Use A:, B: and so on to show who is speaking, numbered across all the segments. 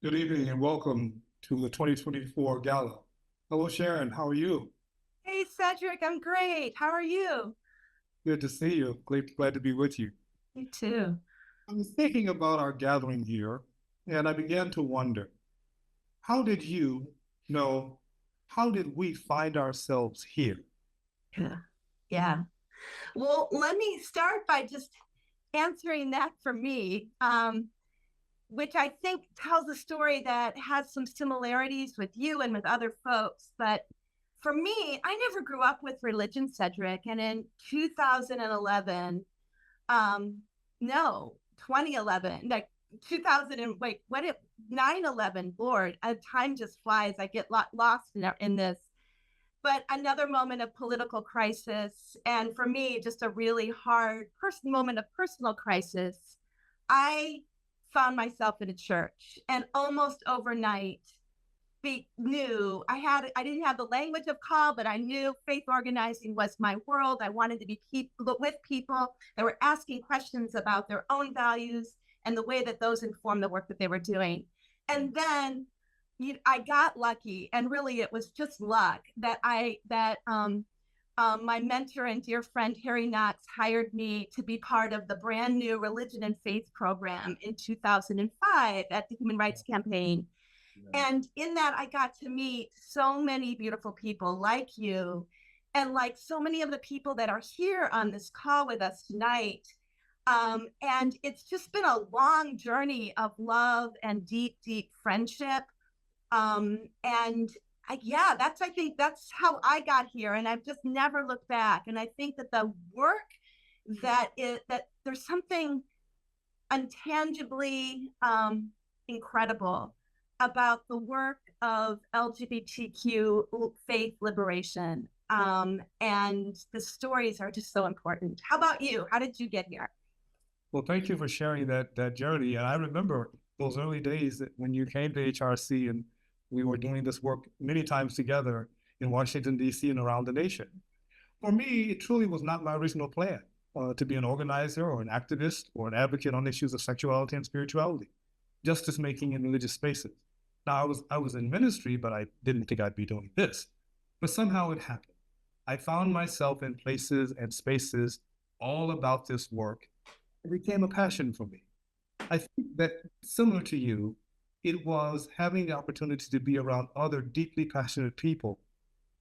A: Good evening and welcome to the 2024 GALA. Hello, Sharon. How are you?
B: Hey, Cedric, I'm great. How are you?
A: Good to see you. Glad to be with you.
B: You too.
A: I was thinking about our gathering here, and I began to wonder, how did you know, how did we find ourselves here?
B: Yeah. Yeah. Well, let me start by just answering that for me, which I think tells a story that has some similarities with you and with other folks. But for me, I never grew up with religion, Cedric. And in 2011, no, 2011, like 2000 and wait, what it 9/11, Lord, time just flies. I get lost in this. But another moment of political crisis, and for me, just a really hard moment of personal crisis. I found myself in a church, and almost overnight, knew I didn't have the language of call, but I knew faith organizing was my world. I wanted to be with people that were asking questions about their own values and the way that those inform the work that they were doing. And then I got lucky, and really it was just luck that my mentor and dear friend Harry Knox hired me to be part of the brand new religion and faith program in 2005 at the Human Rights Campaign. And in that, I got to meet so many beautiful people like you, and like so many of the people that are here on this call with us tonight. And it's just been a long journey of love and deep, deep friendship. And I think that's how I got here. And I've just never looked back. And I think that the work that there's something untangibly incredible about the work of LGBTQ faith liberation. And the stories are just so important. How about you? How did you get here?
A: Well, thank you for sharing that journey. And I remember those early days that when you came to HRC and we were doing this work many times together in Washington, D.C. and around the nation. For me, it truly was not my original plan to be an organizer or an activist or an advocate on issues of sexuality and spirituality, justice making in religious spaces. Now, I was in ministry, but I didn't think I'd be doing this. But somehow it happened. I found myself in places and spaces all about this work. It became a passion for me. I think that similar to you, it was having the opportunity to be around other deeply passionate people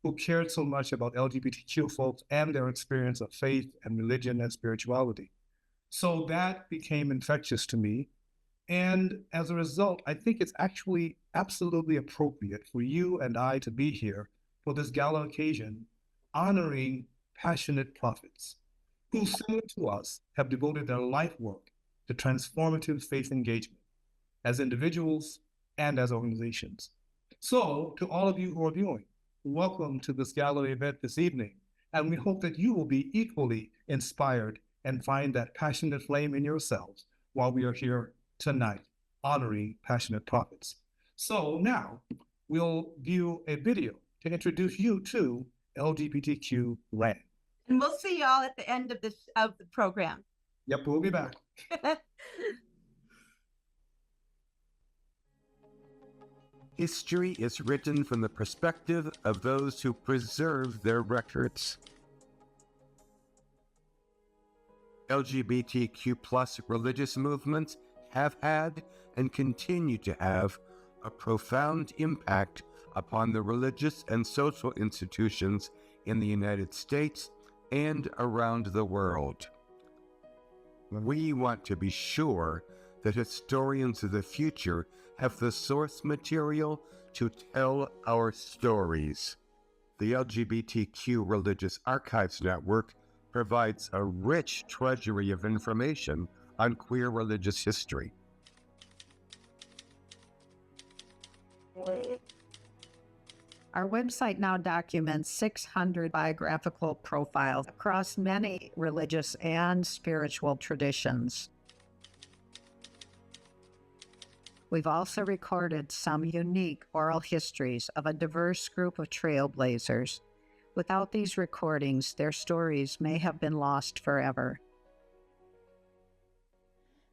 A: who cared so much about LGBTQ folks and their experience of faith and religion and spirituality. So that became infectious to me. And as a result, I think it's actually absolutely appropriate for you and I to be here for this gala occasion, honoring passionate prophets who, similar to us, have devoted their life work to transformative faith engagement as individuals and as organizations. So, to all of you who are viewing, welcome to this gala event this evening, and we hope that you will be equally inspired and find that passionate flame in yourselves while we are here tonight, honoring passionate prophets. So now we'll view a video to introduce you to LGBTQ-RAN.
B: And we'll see y'all at the end of the program.
A: Yep, we'll be back.
C: History is written from the perspective of those who preserve their records. LGBTQ plus religious movements have had and continue to have a profound impact upon the religious and social institutions in the United States and around the world. We want to be sure that historians of the future have the source material to tell our stories. The LGBTQ Religious Archives Network provides a rich treasury of information on queer religious history.
D: Our website now documents 600 biographical profiles across many religious and spiritual traditions. We've also recorded some unique oral histories of a diverse group of trailblazers. Without these recordings, their stories may have been lost forever.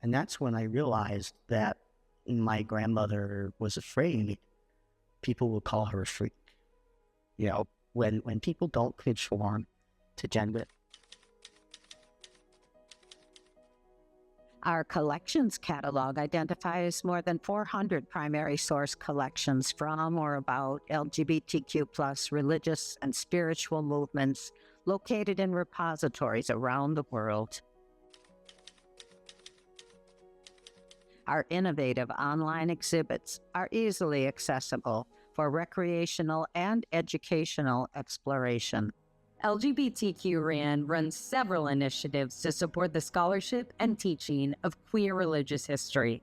E: And that's when I realized that my grandmother was afraid people would call her a freak. You know, when people don't conform to gender.
D: Our collections catalog identifies more than 400 primary source collections from or about LGBTQ+ religious and spiritual movements located in repositories around the world. Our innovative online exhibits are easily accessible for recreational and educational exploration.
F: LGBTQ-RAN runs several initiatives to support the scholarship and teaching of queer religious history.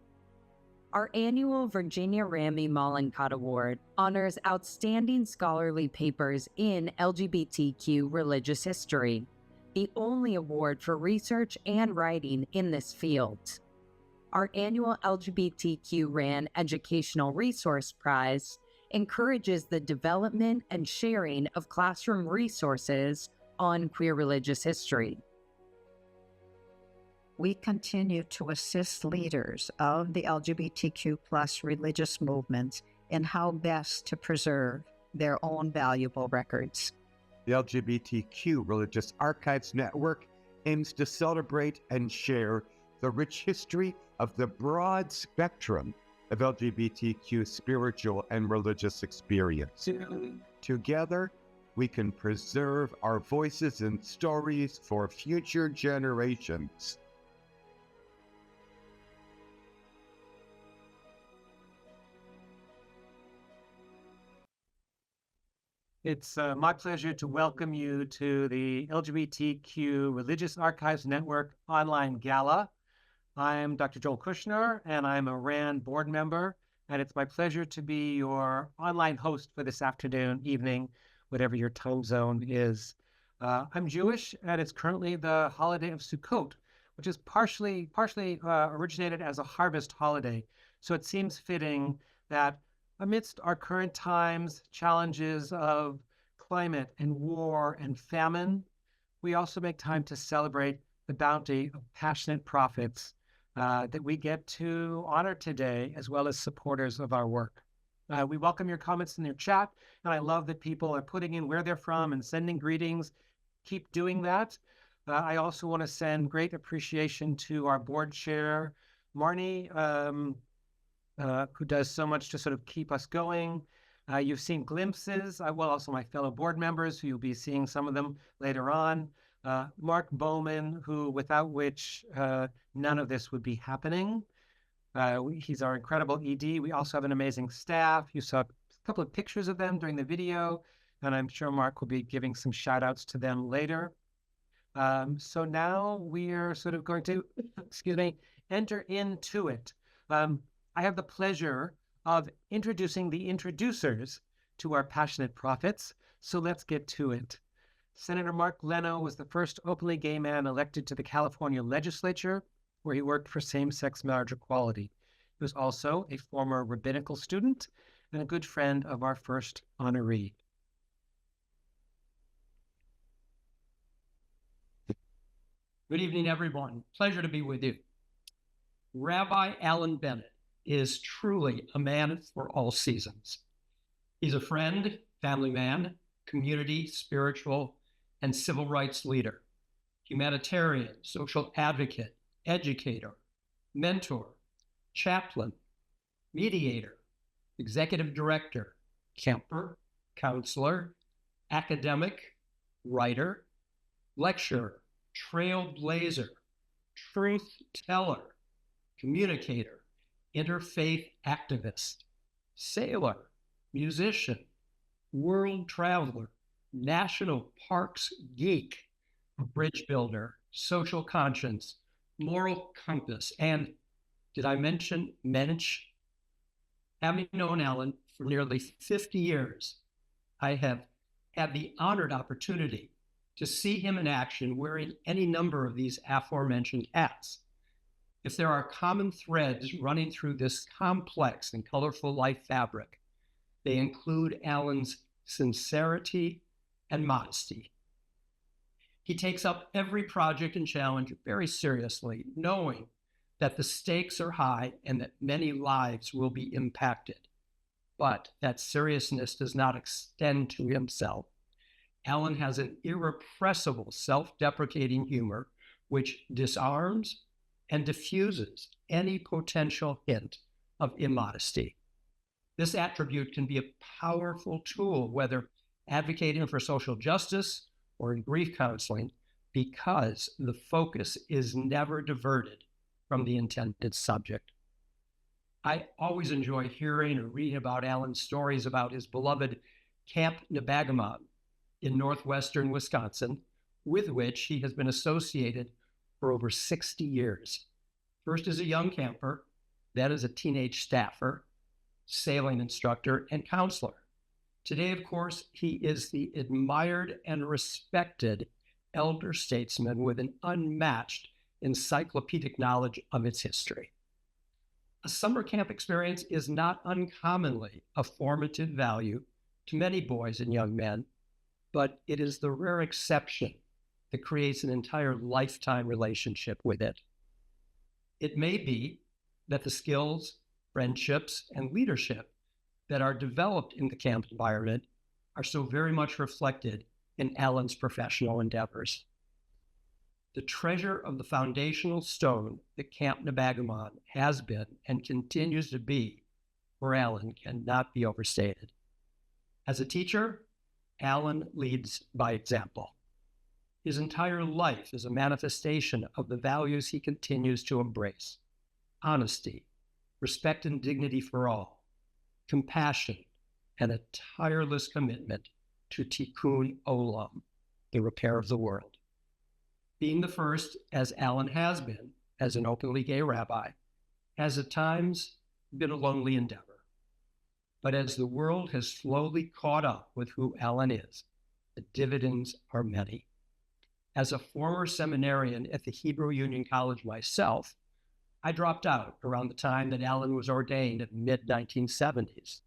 F: Our annual Virginia Ramey Mollenkott Award honors outstanding scholarly papers in LGBTQ religious history, the only award for research and writing in this field. Our annual LGBTQ-RAN Educational Resource Prize encourages the development and sharing of classroom resources on queer religious history.
D: We continue to assist leaders of the LGBTQ+ religious movements in how best to preserve their own valuable records.
C: The LGBTQ Religious Archives Network aims to celebrate and share the rich history of the broad spectrum of LGBTQ spiritual and religious experience. Together, we can preserve our voices and stories for future generations.
G: It's my pleasure to welcome you to the LGBTQ Religious Archives Network online gala. I'm Dr. Joel Kushner, and I'm a RAN board member, and it's my pleasure to be your online host for this afternoon, evening, whatever your time zone is. I'm Jewish, and it's currently the holiday of Sukkot, which is partially originated as a harvest holiday. So it seems fitting that amidst our current times, challenges of climate and war and famine, we also make time to celebrate the bounty of passionate prophets that we get to honor today, as well as supporters of our work. We welcome your comments in your chat, and I love that people are putting in where they're from and sending greetings. Keep doing that. I also want to send great appreciation to our board chair, Marnie, who does so much to sort of keep us going. You've seen glimpses, well, also my fellow board members, who you'll be seeing some of them later on. Mark Bowman, without which none of this would be happening. He's our incredible ED. We also have an amazing staff. You saw a couple of pictures of them during the video, and I'm sure Mark will be giving some shout outs to them later. So now we are sort of going to, enter into it. I have the pleasure of introducing the introducers to our passionate prophets, so let's get to it. Senator Mark Leno was the first openly gay man elected to the California legislature, where he worked for same-sex marriage equality. He was also a former rabbinical student and a good friend of our first honoree.
H: Good evening, everyone. Pleasure to be with you. Rabbi Allen Bennett is truly a man for all seasons. He's a friend, family man, community, spiritual, and civil rights leader, humanitarian, social advocate, educator, mentor, chaplain, mediator, executive director, camper, counselor, academic, writer, lecturer, trailblazer, truth teller, communicator, interfaith activist, sailor, musician, world traveler, national parks geek, bridge builder, social conscience, moral compass, and did I mention mensch? Having known Allen for nearly 50 years, I have had the honored opportunity to see him in action wearing any number of these aforementioned hats. If there are common threads running through this complex and colorful life fabric, they include Allen's sincerity and modesty. He takes up every project and challenge very seriously, knowing that the stakes are high and that many lives will be impacted. But that seriousness does not extend to himself. Allen has an irrepressible self-deprecating humor which disarms and diffuses any potential hint of immodesty. This attribute can be a powerful tool, whether advocating for social justice or in grief counseling, because the focus is never diverted from the intended subject. I always enjoy hearing or reading about Allen's stories about his beloved Camp Nebagamon in northwestern Wisconsin, with which he has been associated for over 60 years. First as a young camper, then as a teenage staffer, sailing instructor, and counselor. Today, of course, he is the admired and respected elder statesman with an unmatched encyclopedic knowledge of its history. A summer camp experience is not uncommonly a formative value to many boys and young men, but it is the rare exception that creates an entire lifetime relationship with it. It may be that the skills, friendships, and leadership that are developed in the camp environment are so very much reflected in Allen's professional endeavors. The treasure of the foundational stone that Camp Nebagamon has been and continues to be for Allen cannot be overstated. As a teacher, Allen leads by example. His entire life is a manifestation of the values he continues to embrace: honesty, respect and dignity for all, compassion, and a tireless commitment to tikkun olam, the repair of the world. Being the first, as Allen has been, as an openly gay rabbi, has at times been a lonely endeavor. But as the world has slowly caught up with who Allen is, the dividends are many. As a former seminarian at the Hebrew Union College myself, I dropped out around the time that Allen was ordained in the mid-1970s.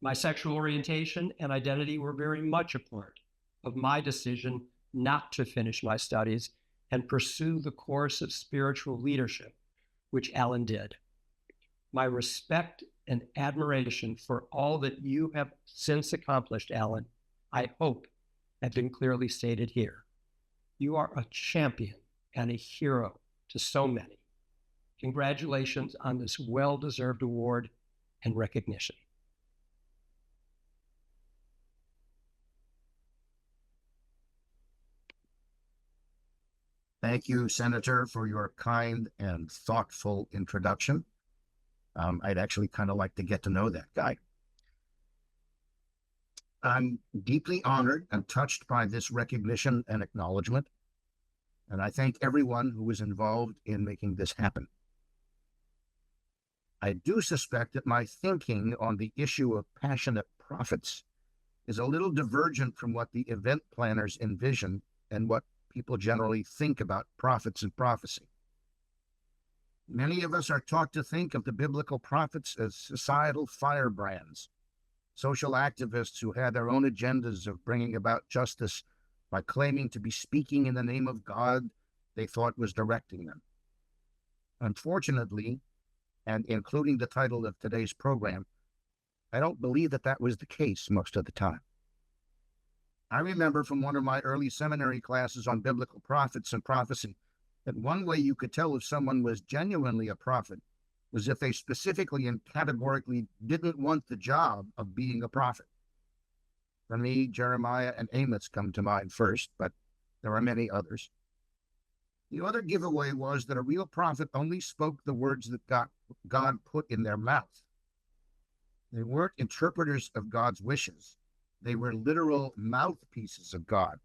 H: My sexual orientation and identity were very much a part of my decision not to finish my studies and pursue the course of spiritual leadership, which Allen did. My respect and admiration for all that you have since accomplished, Allen, I hope have been clearly stated here. You are a champion and a hero to so many. Congratulations on this well-deserved award and recognition.
I: Thank you, Senator, for your kind and thoughtful introduction. I'd actually kind of like to get to know that guy. I'm deeply honored and touched by this recognition and acknowledgement, and I thank everyone who was involved in making this happen. I do suspect that my thinking on the issue of passionate prophets is a little divergent from what the event planners envision and what people generally think about prophets and prophecy. Many of us are taught to think of the biblical prophets as societal firebrands, social activists who had their own agendas of bringing about justice by claiming to be speaking in the name of God they thought was directing them. Unfortunately, and including the title of today's program, I don't believe that that was the case most of the time. I remember from one of my early seminary classes on biblical prophets and prophecy that one way you could tell if someone was genuinely a prophet was if they specifically and categorically didn't want the job of being a prophet. For me, Jeremiah and Amos come to mind first, but there are many others. The other giveaway was that a real prophet only spoke the words that God put in their mouth. They weren't interpreters of God's wishes. They were literal mouthpieces of God.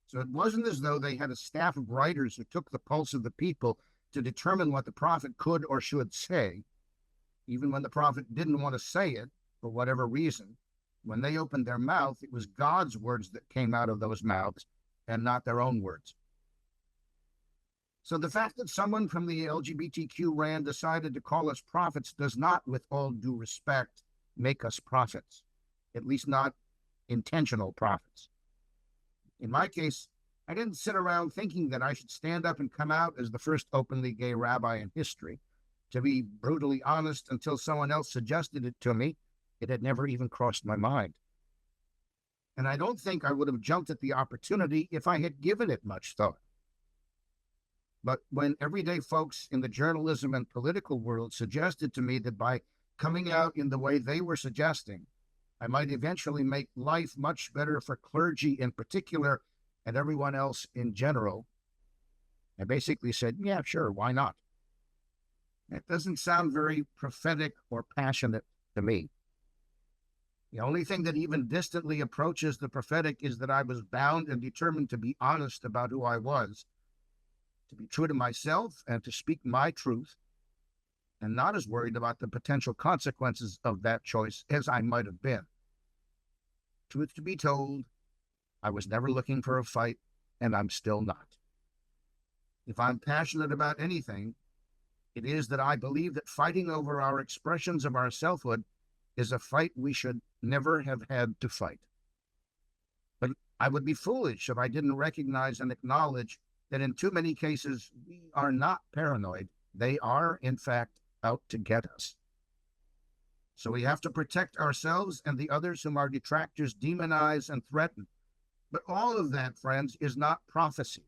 I: So it wasn't as though they had a staff of writers who took the pulse of the people to determine what the prophet could or should say. Even when the prophet didn't want to say it, for whatever reason, when they opened their mouth, it was God's words that came out of those mouths and not their own words. So the fact that someone from the LGBTQ-RAN decided to call us prophets does not, with all due respect, make us prophets, at least not intentional prophets. In my case, I didn't sit around thinking that I should stand up and come out as the first openly gay rabbi in history. To be brutally honest, until someone else suggested it to me, it had never even crossed my mind. And I don't think I would have jumped at the opportunity if I had given it much thought. But when everyday folks in the journalism and political world suggested to me that by coming out in the way they were suggesting, I might eventually make life much better for clergy in particular and everyone else in general, I basically said, yeah, sure, why not? That doesn't sound very prophetic or passionate to me. The only thing that even distantly approaches the prophetic is that I was bound and determined to be honest about who I was, to be true to myself and to speak my truth, and not as worried about the potential consequences of that choice as I might have been. Truth to be told, I was never looking for a fight, and I'm still not. If I'm passionate about anything, it is that I believe that fighting over our expressions of our selfhood is a fight we should never have had to fight. But I would be foolish if I didn't recognize and acknowledge that in too many cases, we are not paranoid. They are, in fact, out to get us. So we have to protect ourselves and the others whom our detractors demonize and threaten. But all of that, friends, is not prophecy.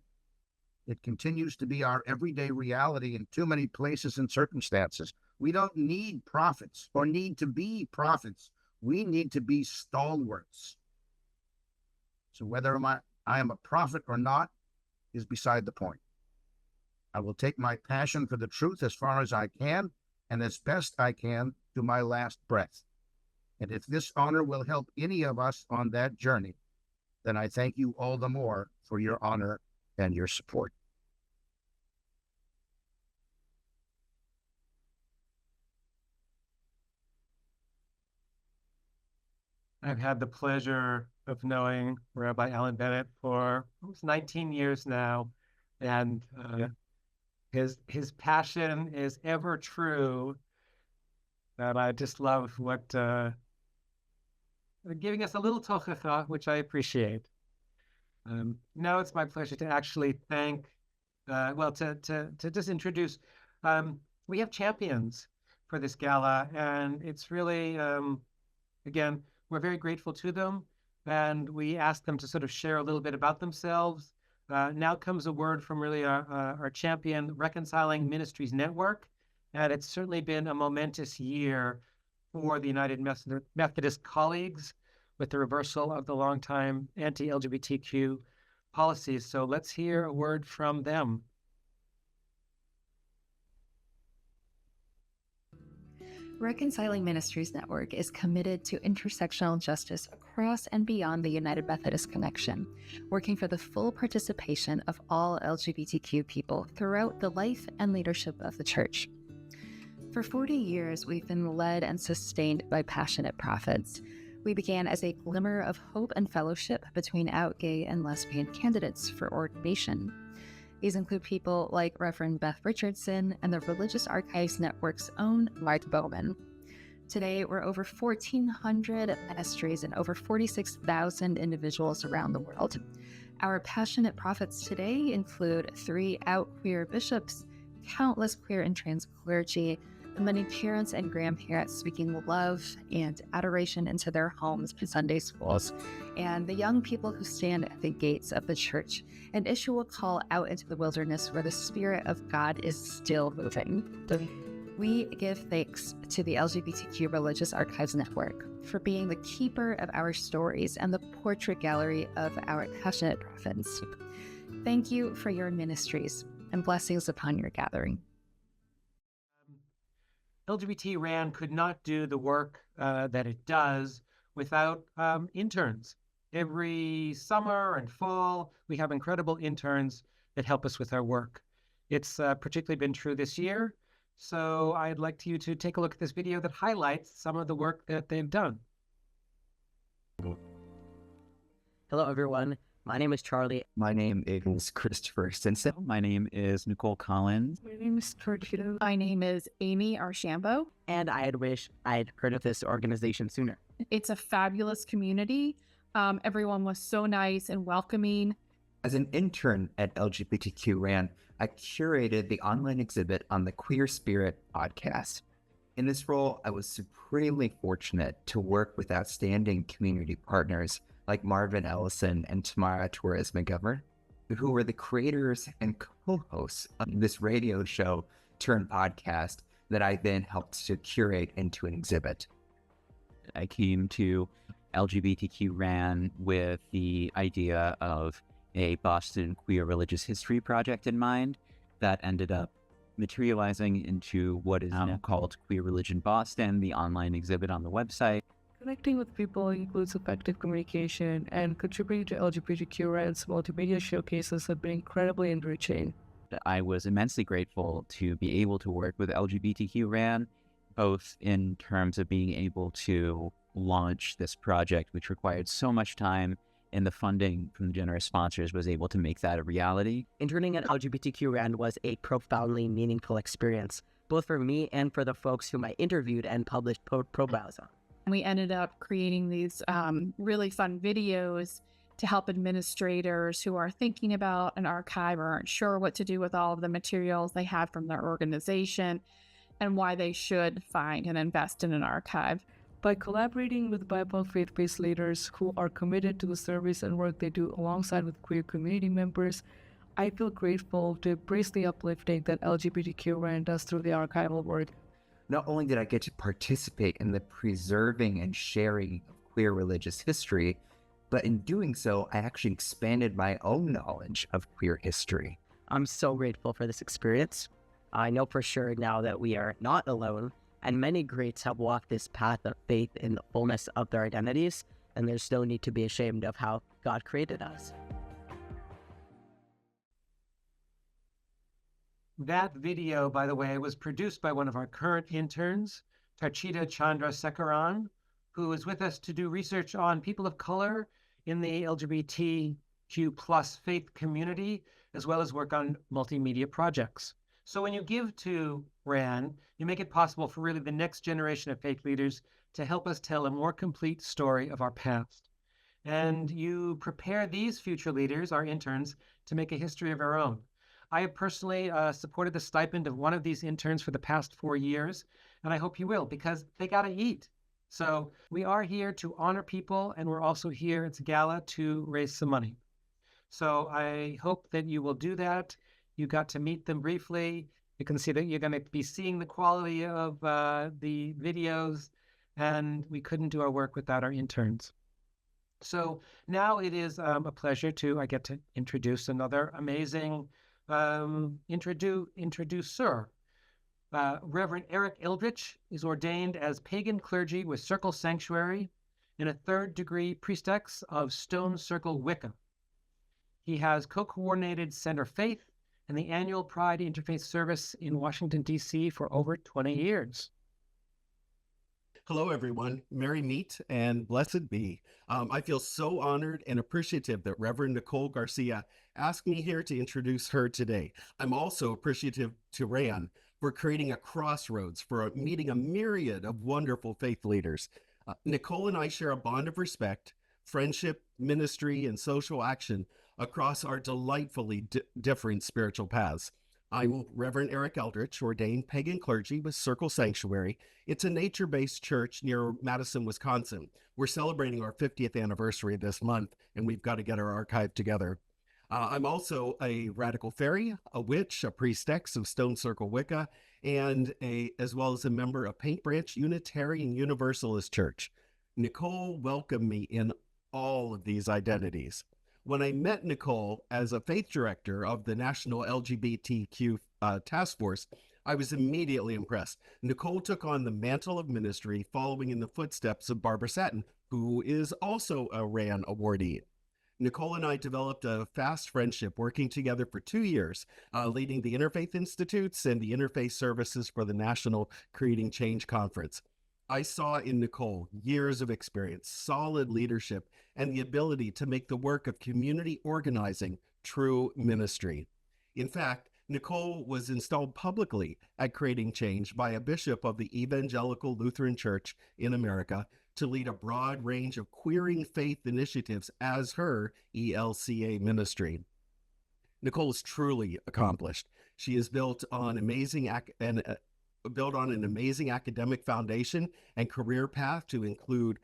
I: It continues to be our everyday reality in too many places and circumstances. We don't need prophets or need to be prophets. We need to be stalwarts. So whether I am a prophet or not is beside the point. I will take my passion for the truth as far as I can and as best I can to my last breath. And if this honor will help any of us on that journey, then I thank you all the more for your honor and your support.
G: I've had the pleasure of knowing Rabbi Allen Bennett for almost 19 years now, and his passion is ever true. And I just love what giving us a little tochacha, which I appreciate. Now it's my pleasure to actually thank, to just introduce. We have champions for this gala, and it's really, again, we're very grateful to them, and we ask them to sort of share a little bit about themselves. Now comes a word from really our champion, Reconciling Ministries Network, and it's certainly been a momentous year for the United Methodist colleagues with the reversal of the longtime anti-LGBTQ policies. So let's hear a word from them.
J: Reconciling Ministries Network is committed to intersectional justice across and beyond the United Methodist Connection, working for the full participation of all LGBTQ people throughout the life and leadership of the Church. For 40 years, we've been led and sustained by passionate prophets. We began as a glimmer of hope and fellowship between out gay and lesbian candidates for ordination. These include people like Reverend Beth Richardson and the Religious Archives Network's own Mark Bowman. Today, we're over 1,400 ministries and over 46,000 individuals around the world. Our passionate prophets today include 3 out queer bishops, countless queer and trans clergy, the many parents and grandparents speaking love and adoration into their homes and Sunday schools, and the young people who stand at the gates of the church and issue a call out into the wilderness where the Spirit of God is still moving. We give thanks to the LGBTQ Religious Archives Network for being the keeper of our stories and the portrait gallery of our passionate prophets. Thank you for your ministries and blessings upon your gathering.
G: LGBT-RAN could not do the work that it does without interns. Every summer and fall, we have incredible interns that help us with our work. It's particularly been true this year, so I'd like you to take a look at this video that highlights some of the work that they've done.
K: Hello, everyone. My name is Charlie.
L: My name is Christopher Stinson. My name is Nicole Collins.
M: My name is Tortito. My name is Amy Archambault.
K: And I had wished I'd heard of this organization sooner.
M: It's a fabulous community. Everyone was so nice and welcoming.
L: As an intern at LGBTQ-RAN, I curated the online exhibit on the Queer Spirit podcast. In this role, I was supremely fortunate to work with outstanding community partners like Marvin Ellison and Tamara Torres McGovern, who were the creators and co-hosts of this radio show turned podcast that I then helped to curate into an exhibit.
N: I came to LGBTQ-RAN with the idea of a Boston queer religious history project in mind that ended up materializing into what is now called Queer Religion Boston, the online exhibit on the website.
O: Connecting with people includes effective communication, and contributing to LGBTQ-RAN's multimedia showcases have been incredibly enriching.
N: I was immensely grateful to be able to work with LGBTQ-RAN, both in terms of being able to launch this project, which required so much time, and the funding from the generous sponsors was able to make that a reality.
K: Interning at LGBTQ-RAN was a profoundly meaningful experience, both for me and for the folks whom I interviewed and published profiles on.
M: We ended up creating these really fun videos to help administrators who are thinking about an archive or aren't sure what to do with all of the materials they have from their organization and why they should find and invest in an archive.
O: By collaborating with BIPOC faith-based leaders who are committed to the service and work they do alongside with queer community members, I feel grateful to embrace the uplifting that LGBTQ-RAN does through the archival work.
L: Not only did I get to participate in the preserving and sharing of queer religious history, but in doing so, I actually expanded my own knowledge of queer history.
K: I'm so grateful for this experience. I know for sure now that we are not alone, and many greats have walked this path of faith in the fullness of their identities, and there's no need to be ashamed of how God created us.
G: That video, by the way, was produced by one of our current interns, Tarchita Chandrasekaran, who is with us to do research on people of color in the LGBTQ plus faith community, as well as work on multimedia projects. So when you give to RAN, you make it possible for really the next generation of faith leaders to help us tell a more complete story of our past. And you prepare these future leaders, our interns, to make a history of our own. I have personally supported the stipend of one of these interns for the past 4 years, and I hope you will, because they got to eat. So we are here to honor people, and we're also here at GALA to raise some money. So I hope that you will do that. You got to meet them briefly. You can see that you're going to be seeing the quality of the videos, and we couldn't do our work without our interns. So now it is a pleasure I get to introduce another amazing introducer. Reverend Eric Eldridge is ordained as pagan clergy with Circle Sanctuary and a third-degree priestess of Stone Circle Wicca. He has co-coordinated Center Faith and the annual Pride Interfaith Service in Washington, D.C. for over 20 years.
P: Hello, everyone. Merry meet and blessed be. I feel so honored and appreciative that Reverend Nicole Garcia asked me here to introduce her today. I'm also appreciative to RAN for creating a crossroads for meeting a myriad of wonderful faith leaders. Nicole and I share a bond of respect, friendship, ministry, and social action across our delightfully different spiritual paths. I'm Reverend Eric Eldridge, ordained pagan clergy with Circle Sanctuary. It's a nature-based church near Madison, Wisconsin. We're celebrating our 50th anniversary this month, and we've got to get our archive together. I'm also a radical fairy, a witch, a priestess of Stone Circle Wicca, and as well as a member of Paint Branch Unitarian Universalist Church. Nicole welcomed me in all of these identities. When I met Nicole as a faith director of the National LGBTQ Task Force, I was immediately impressed. Nicole took on the mantle of ministry following in the footsteps of Barbara Satin, who is also a RAN awardee. Nicole and I developed a fast friendship, working together for 2 years, leading the Interfaith Institutes and the Interfaith Services for the National Creating Change Conference. I saw in Nicole years of experience, solid leadership, and the ability to make the work of community organizing true ministry. In fact, Nicole was installed publicly at Creating Change by a bishop of the Evangelical Lutheran Church in America to lead a broad range of queering faith initiatives as her ELCA ministry. Nicole is truly accomplished. She has built on an amazing academic foundation and career path to include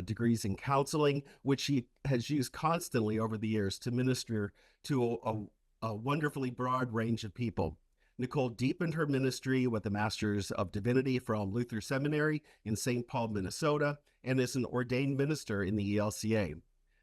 P: degrees in counseling, which she has used constantly over the years to minister to a wonderfully broad range of people. Nicole deepened her ministry with a Master's of Divinity from Luther Seminary in St. Paul, Minnesota, and is an ordained minister in the ELCA.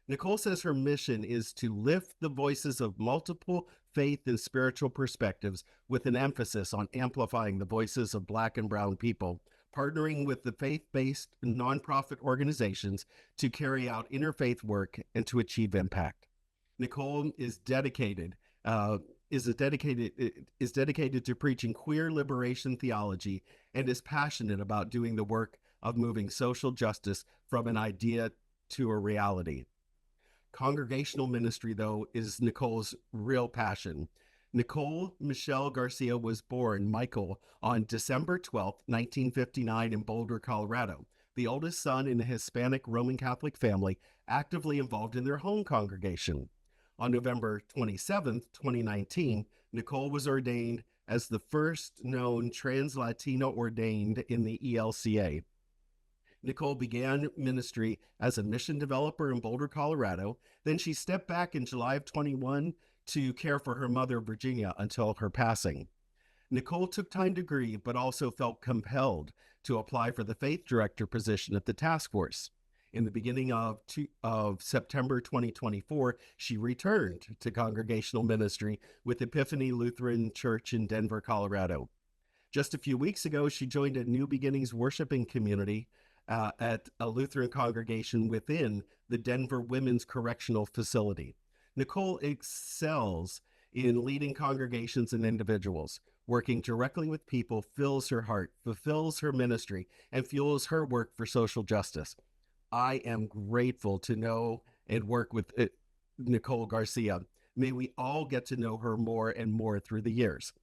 P: Nicole says her mission is to lift the voices of multiple faith and spiritual perspectives with an emphasis on amplifying the voices of Black and Brown people, partnering with the faith-based nonprofit organizations to carry out interfaith work and to achieve impact. Nicole is dedicated to preaching queer liberation theology and is passionate about doing the work of moving social justice from an idea to a reality. Congregational ministry, though, is Nicole's real passion. Nicole Michelle Garcia was born Michael on December 12, 1959 in Boulder, Colorado, the oldest son in a Hispanic Roman Catholic family actively involved in their home congregation. On November 27, 2019, Nicole was ordained as the first known trans-Latino ordained in the ELCA. Nicole began ministry as a mission developer in Boulder, Colorado. Then she stepped back in July of 21 to care for her mother, Virginia, until her passing. Nicole took time to grieve, but also felt compelled to apply for the faith director position at the task force. In the beginning of September 2024, she returned to congregational ministry with Epiphany Lutheran Church in Denver, Colorado. Just a few weeks ago, she joined a New Beginnings worshiping community at a Lutheran congregation within the Denver Women's Correctional Facility. Nicole excels in leading congregations and individuals. Working directly with people fills her heart, fulfills her ministry, and fuels her work for social justice. I am grateful to know and work with Nicole Garcia. May we all get to know her more and more through the years.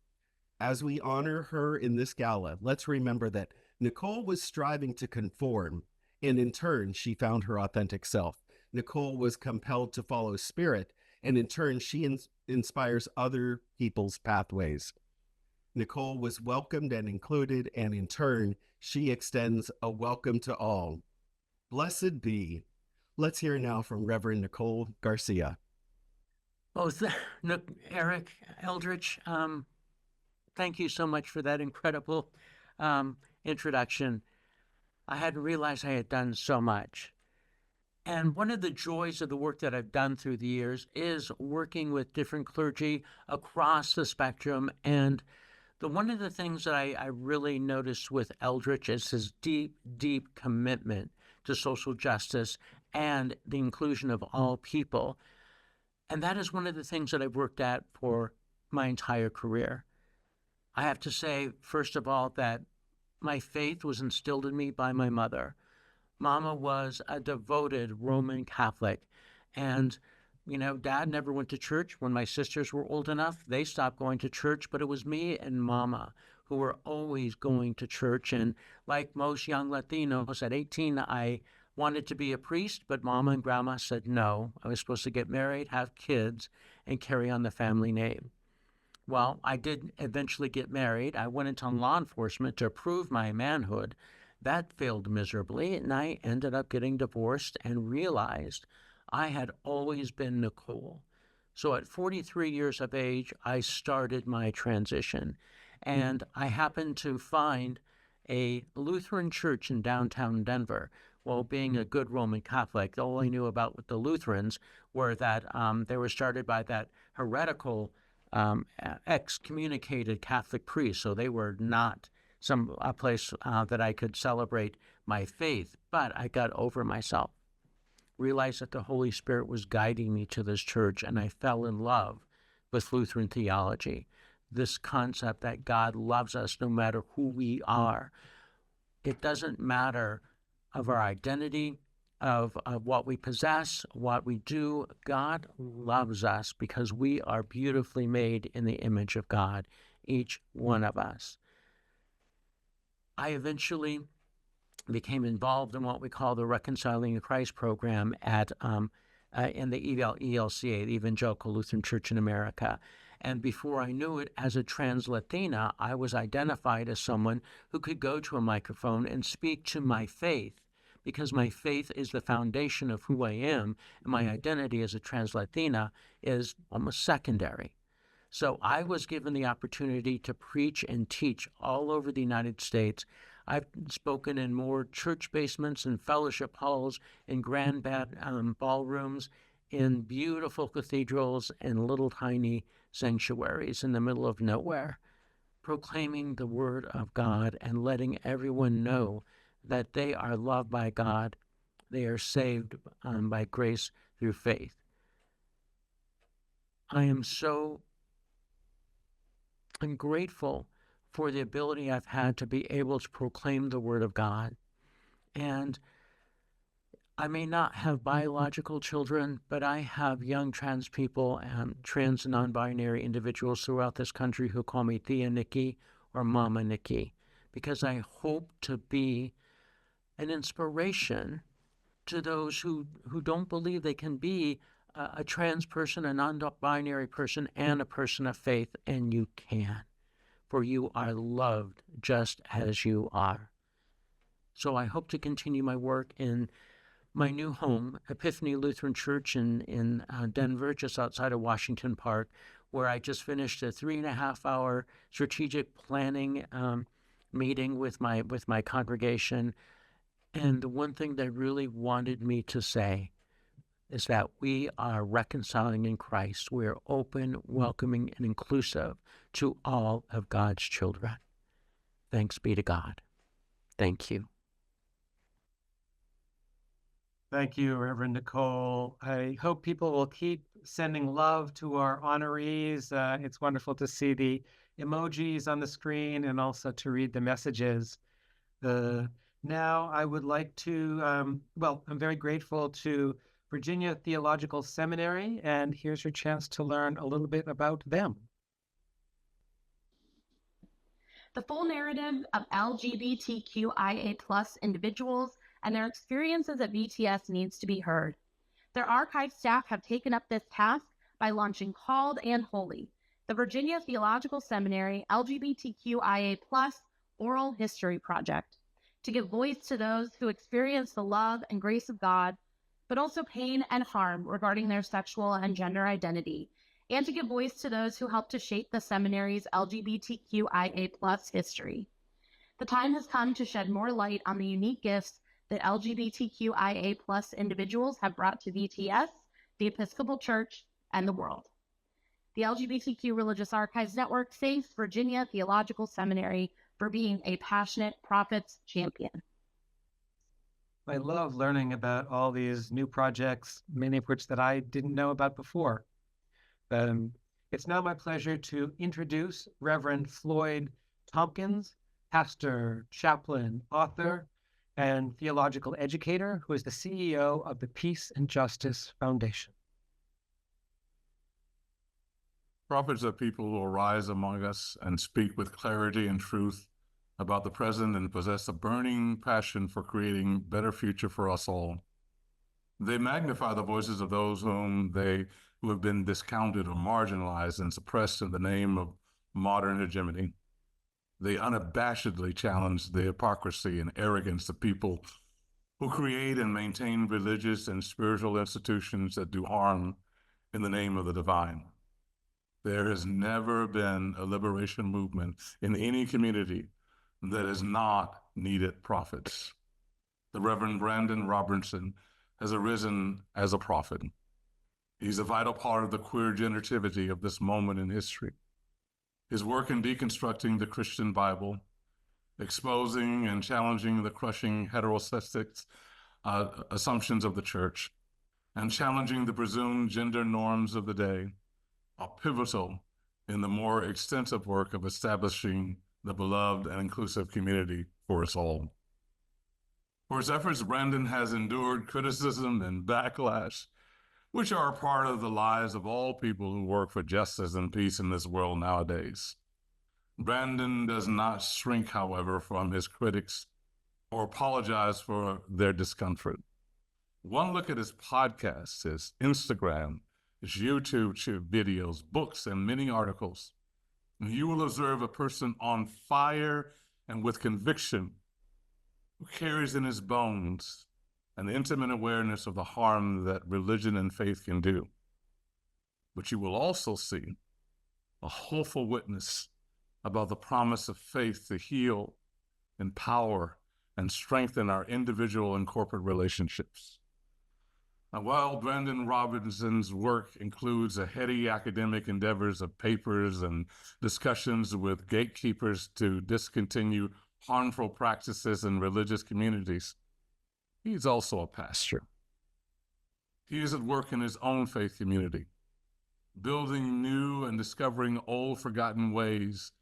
P: As we honor her in this gala, let's remember that Nicole was striving to conform, and in turn, she found her authentic self. Nicole was compelled to follow Spirit, and in turn, she inspires other people's pathways. Nicole was welcomed and included, and in turn, she extends a welcome to all. Blessed be. Let's hear now from Reverend Nicole Garcia.
Q: Oh, Eric Eldridge, thank you so much for that incredible introduction. I hadn't realized I had done so much. And one of the joys of the work that I've done through the years is working with different clergy across the spectrum. And one of the things that I really noticed with Eldridge is his deep, deep commitment to social justice and the inclusion of all people. And that is one of the things that I've worked at for my entire career. I have to say, first of all, that my faith was instilled in me by my mother. Mama was a devoted Roman Catholic. And, you know, Dad never went to church. When my sisters were old enough, they stopped going to church. But it was me and Mama who were always going to church. And like most young Latinos, at 18, I wanted to be a priest, but Mama and Grandma said no. I was supposed to get married, have kids, and carry on the family name. Well, I did eventually get married. I went into law enforcement to prove my manhood. That failed miserably, and I ended up getting divorced and realized I had always been Nicole. So at 43 years of age, I started my transition, and I happened to find a Lutheran church in downtown Denver. Well, being a good Roman Catholic, all I knew about with the Lutherans were that they were started by that heretical excommunicated Catholic priest, so they were not a place that I could celebrate my faith. But I got over myself, realized that the Holy Spirit was guiding me to this church, and I fell in love with Lutheran theology. This concept that God loves us no matter who we are. It doesn't matter of our identity, of what we possess, what we do. God loves us because we are beautifully made in the image of God, each one of us. I eventually became involved in what we call the Reconciling in Christ program at in the ELCA, the Evangelical Lutheran Church in America. And before I knew it, as a trans Latina, I was identified as someone who could go to a microphone and speak to my faith, because my faith is the foundation of who I am, and my identity as a trans Latina is almost secondary. So I was given the opportunity to preach and teach all over the United States. I've spoken in more church basements and fellowship halls, in grand ballrooms, in beautiful cathedrals and little tiny sanctuaries in the middle of nowhere, proclaiming the word of God and letting everyone know that they are loved by God. They are saved by grace through faith. I'm grateful for the ability I've had to be able to proclaim the word of God. And I may not have biological children, but I have young trans people and trans and non-binary individuals throughout this country who call me Tia Nikki or Mama Nikki, because I hope to be an inspiration to those who don't believe they can be a trans person, a non-binary person, and a person of faith, and you can, for you are loved just as you are. So I hope to continue my work in my new home, Epiphany Lutheran Church in Denver, just outside of Washington Park, where I just finished a 3.5-hour strategic planning meeting with my congregation. And the one thing they really wanted me to say is that we are reconciling in Christ. We are open, welcoming, and inclusive to all of God's children. Thanks be to God. Thank you.
G: Thank you, Reverend Nicole. I hope people will keep sending love to our honorees. It's wonderful to see the emojis on the screen and also to read the messages. Now I would like to, I'm very grateful to Virginia Theological Seminary, and here's your chance to learn a little bit about them.
B: The full narrative of LGBTQIA+ individuals and their experiences at VTS needs to be heard. Their archive staff have taken up this task by launching Called and Holy, the Virginia Theological Seminary LGBTQIA+ Oral History Project, to give voice to those who experience the love and grace of God, but also pain and harm regarding their sexual and gender identity, and to give voice to those who helped to shape the seminary's LGBTQIA+ history. The time has come to shed more light on the unique gifts that LGBTQIA+ individuals have brought to VTS, the Episcopal Church, and the world. The LGBTQ Religious Archives Network thanks Virginia Theological Seminary for being a passionate prophets champion.
G: I love learning about all these new projects, many of which that I didn't know about before. It's now my pleasure to introduce Reverend Floyd Tompkins, pastor, chaplain, author, and theological educator, who is the CEO of the Peace and Justice Foundation.
R: Prophets are people who will rise among us and speak with clarity and truth about the present and possess a burning passion for creating a better future for us all. They magnify the voices of those who have been discounted or marginalized and suppressed in the name of modern hegemony. They unabashedly challenge the hypocrisy and arrogance of people who create and maintain religious and spiritual institutions that do harm in the name of the divine. There has never been a liberation movement in any community that has not needed prophets. The Reverend Brandan Robertson has arisen as a prophet. He's a vital part of the queer generativity of this moment in history. His work in deconstructing the Christian Bible, exposing and challenging the crushing heterocentric assumptions of the church, and challenging the presumed gender norms of the day are pivotal in the more extensive work of establishing the beloved and inclusive community for us all. For his efforts, Brandan has endured criticism and backlash, which are a part of the lives of all people who work for justice and peace in this world nowadays. Brandan does not shrink, however, from his critics. or apologize for their discomfort. One look at his podcasts, his Instagram, his YouTube videos, books, and many articles, and you will observe a person on fire and with conviction who carries in his bones an intimate awareness of the harm that religion and faith can do. But you will also see a hopeful witness about the promise of faith to heal, empower, and strengthen our individual and corporate relationships. Now, while Brandan Robertson's work includes a heady academic endeavors of papers and discussions with gatekeepers to discontinue harmful practices in religious communities, he's also a pastor. He is at work in his own faith community, building new and discovering old forgotten ways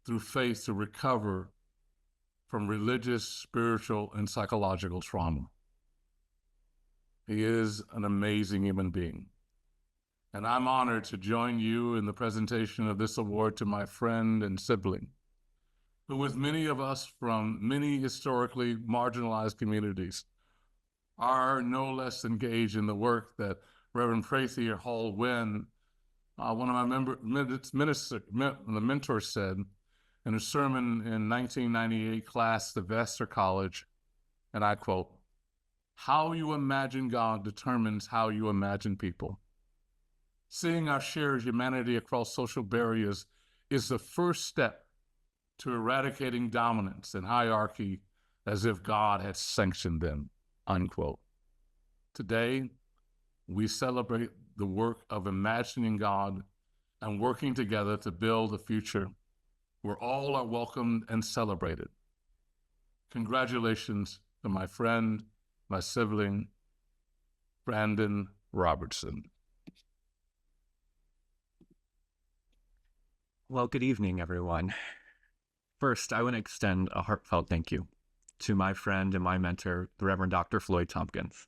R: through faith to recover from religious, spiritual, and psychological trauma. He is an amazing human being. And I'm honored to join you in the presentation of this award to my friend and sibling, who with many of us from many historically marginalized communities are no less engaged in the work that Reverend Prathier Hall Wynn, one of my mentors said in a sermon in 1998 class at Vassar College, and I quote, "How you imagine God determines how you imagine people. Seeing our shared humanity across social barriers is the first step to eradicating dominance and hierarchy as if God had sanctioned them," unquote. Today, we celebrate the work of imagining God and working together to build a future where all are welcomed and celebrated. Congratulations to my friend, my sibling, Brandan Robertson.
S: Well, good evening, everyone. First, I want to extend a heartfelt thank you to my friend and my mentor, the Reverend Dr. Floyd Tompkins.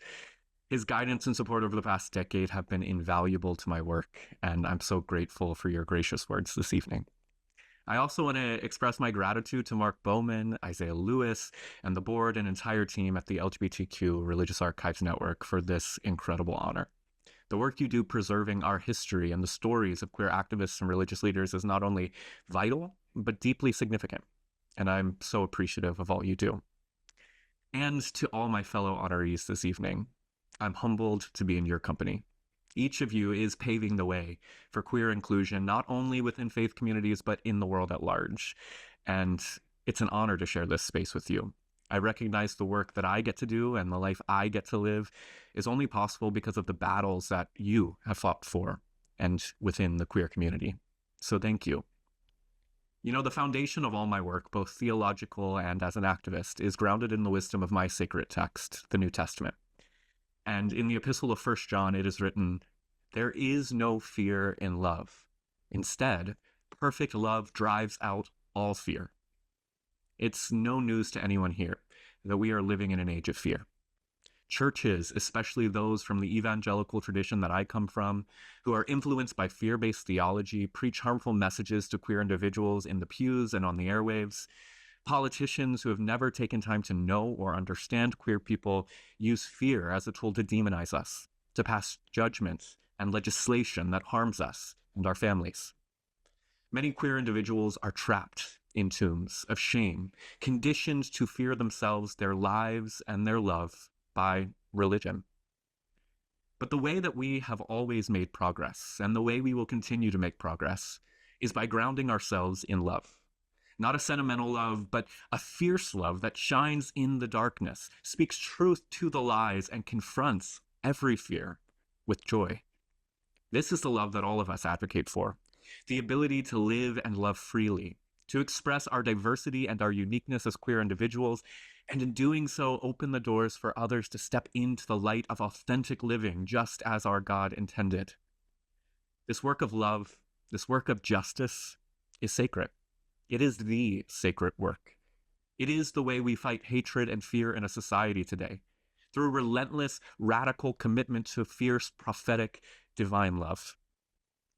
S: His guidance and support over the past decade have been invaluable to my work, and I'm so grateful for your gracious words this evening. I also want to express my gratitude to Mark Bowman, Isaiah Lewis, and the board and entire team at the LGBTQ Religious Archives Network for this incredible honor. The work you do preserving our history and the stories of queer activists and religious leaders is not only vital, but deeply significant, and I'm so appreciative of all you do. And to all my fellow honorees this evening, I'm humbled to be in your company. Each of you is paving the way for queer inclusion, not only within faith communities, but in the world at large. And it's an honor to share this space with you. I recognize the work that I get to do and the life I get to live is only possible because of the battles that you have fought for and within the queer community. So thank you. You know, the foundation of all my work, both theological and as an activist, is grounded in the wisdom of my sacred text, the New Testament. And in the epistle of 1 John, it is written, "There is no fear in love. Instead, perfect love drives out all fear." It's no news to anyone here that we are living in an age of fear. Churches, especially those from the evangelical tradition that I come from, who are influenced by fear-based theology, preach harmful messages to queer individuals in the pews and on the airwaves. Politicians who have never taken time to know or understand queer people use fear as a tool to demonize us, to pass judgment and legislation that harms us and our families. Many queer individuals are trapped in tombs of shame, conditioned to fear themselves, their lives, and their love by religion. But the way that we have always made progress, and the way we will continue to make progress, is by grounding ourselves in love. Not a sentimental love, but a fierce love that shines in the darkness, speaks truth to the lies, and confronts every fear with joy. This is the love that all of us advocate for. The ability to live and love freely, to express our diversity and our uniqueness as queer individuals, and in doing so, open the doors for others to step into the light of authentic living, just as our God intended. This work of love, this work of justice, is sacred. It is the sacred work. It is the way we fight hatred and fear in a society today, through relentless, radical commitment to fierce, prophetic, divine love.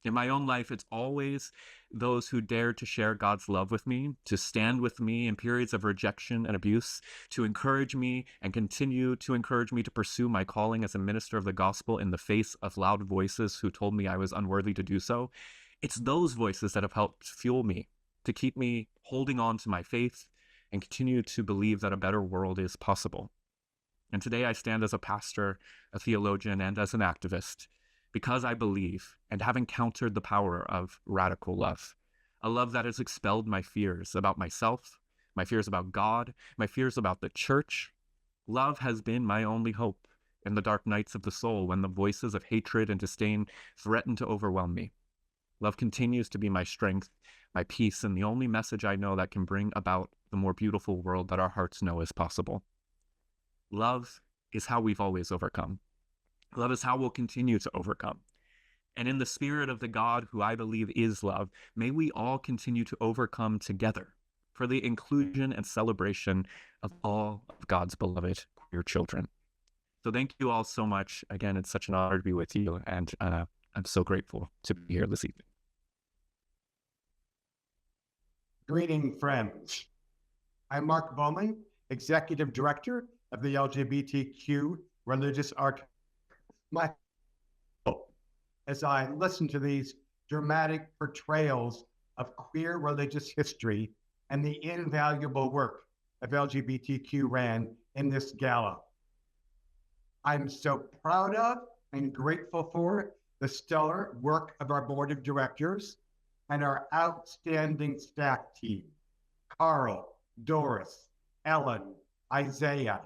S: In my own life, it's always those who dare to share God's love with me, to stand with me in periods of rejection and abuse, to encourage me and continue to encourage me to pursue my calling as a minister of the gospel in the face of loud voices who told me I was unworthy to do so. It's those voices that have helped fuel me, to keep me holding on to my faith and continue to believe that a better world is possible. And today I stand as a pastor, a theologian, and as an activist, because I believe and have encountered the power of radical love, a love that has expelled my fears about myself, my fears about God, my fears about the church. Love has been my only hope in the dark nights of the soul when the voices of hatred and disdain threaten to overwhelm me. Love continues to be my strength, my peace, and the only message I know that can bring about the more beautiful world that our hearts know is possible. Love is how we've always overcome. Love is how we'll continue to overcome. And in the spirit of the God who I believe is love, may we all continue to overcome together for the inclusion and celebration of all of God's beloved queer children. So thank you all so much. Again, it's such an honor to be with you, and I'm so grateful to be here this evening.
T: Greeting, friends. I'm Mark Bowman, Executive Director of the LGBTQ Religious Archives. My hope, as I listen to these dramatic portrayals of queer religious history and the invaluable work of LGBTQ-RAN in this gala. I'm so proud of and grateful for the stellar work of our board of directors and our outstanding staff team, Carl, Doris, Ellen, Isaiah,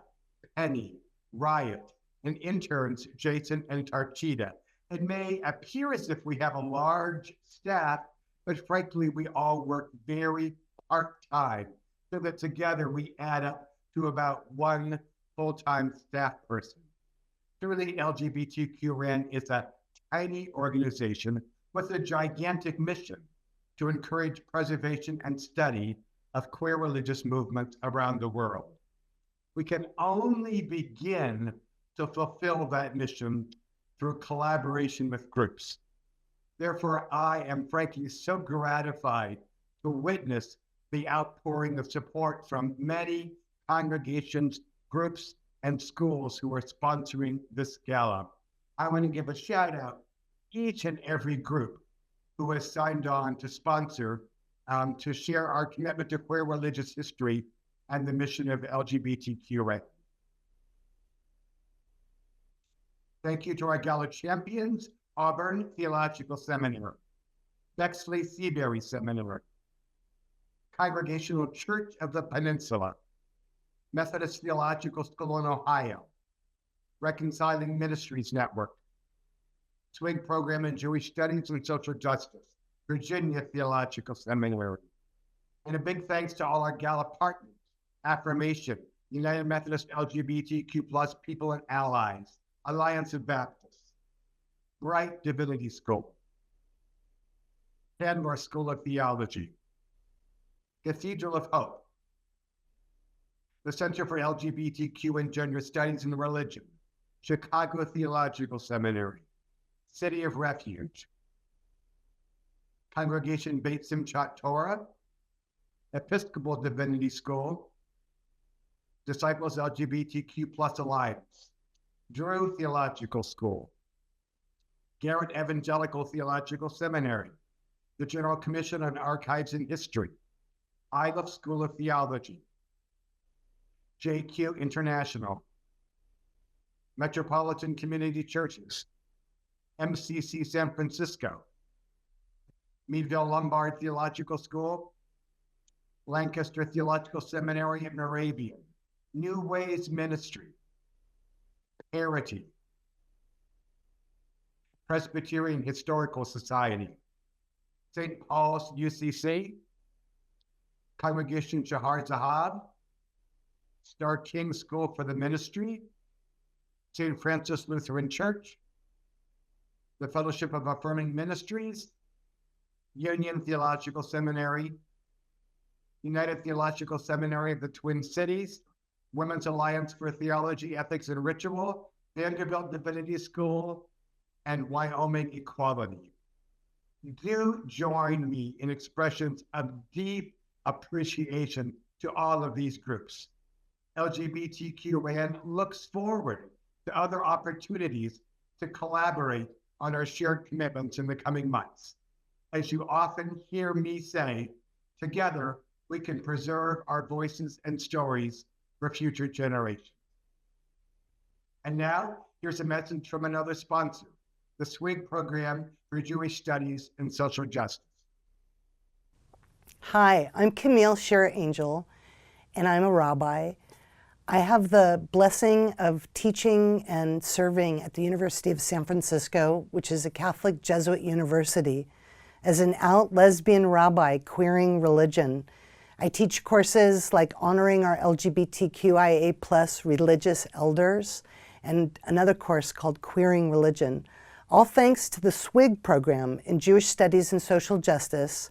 T: Penny, Riot, and interns Jason and Tarchita. It may appear as if we have a large staff, but frankly, we all work very part-time, so that together we add up to about one full-time staff person. Truly, LGBTQ-RAN is a tiny organization with a gigantic mission to encourage preservation and study of queer religious movements around the world. We can only begin to fulfill that mission through collaboration with groups. Therefore, I am frankly so gratified to witness the outpouring of support from many congregations, groups, and schools who are sponsoring this gala. I want to give a shout out to each and every group who has signed on to sponsor, to share our commitment to queer religious history and the mission of LGBTQ-RAN. Thank you to our gala champions, Auburn Theological Seminary, Bexley Seabury Seminary, Congregational Church of the Peninsula, Methodist Theological School in Ohio, Reconciling Ministries Network, Swing Program in Jewish Studies and Social Justice, Virginia Theological Seminary. And a big thanks to all our gala partners, Affirmation, United Methodist LGBTQ+ People and Allies, Alliance of Baptists, Bright Divinity School, Canmore School of Theology, Cathedral of Hope, the Center for LGBTQ and Gender Studies and Religion, Chicago Theological Seminary, City of Refuge, Congregation Beit Simchat Torah, Episcopal Divinity School, Disciples LGBTQ+ Alliance, Drew Theological School, Garrett Evangelical Theological Seminary, the General Commission on Archives and History, Iliff School of Theology, JQ International, Metropolitan Community Churches, MCC San Francisco, Meadville Lombard Theological School, Lancaster Theological Seminary at Moravian, New Ways Ministry, Parity, Presbyterian Historical Society, St. Paul's UCC, Congregation Shahar Zahab, Star King School for the Ministry, St. Francis Lutheran Church, the Fellowship of Affirming Ministries, Union Theological Seminary, United Theological Seminary of the Twin Cities, Women's Alliance for Theology, Ethics, and Ritual, Vanderbilt Divinity School, and Wyoming Equality. do join me in expressions of deep appreciation to all of these groups. LGBTQ-RAN looks forward to other opportunities to collaborate on our shared commitments in the coming months. As you often hear me say, together we can preserve our voices and stories for future generations. And now, here's a message from another sponsor, the SWIG Program for Jewish Studies and Social Justice.
U: Hi, I'm Camille Shira Angel, and I'm a rabbi. I have the blessing of teaching and serving at the University of San Francisco, which is a Catholic Jesuit university, as an out lesbian rabbi queering religion. I teach courses like honoring our LGBTQIA+ religious elders, and another course called Queering Religion, all thanks to the SWIG program in Jewish Studies and Social Justice,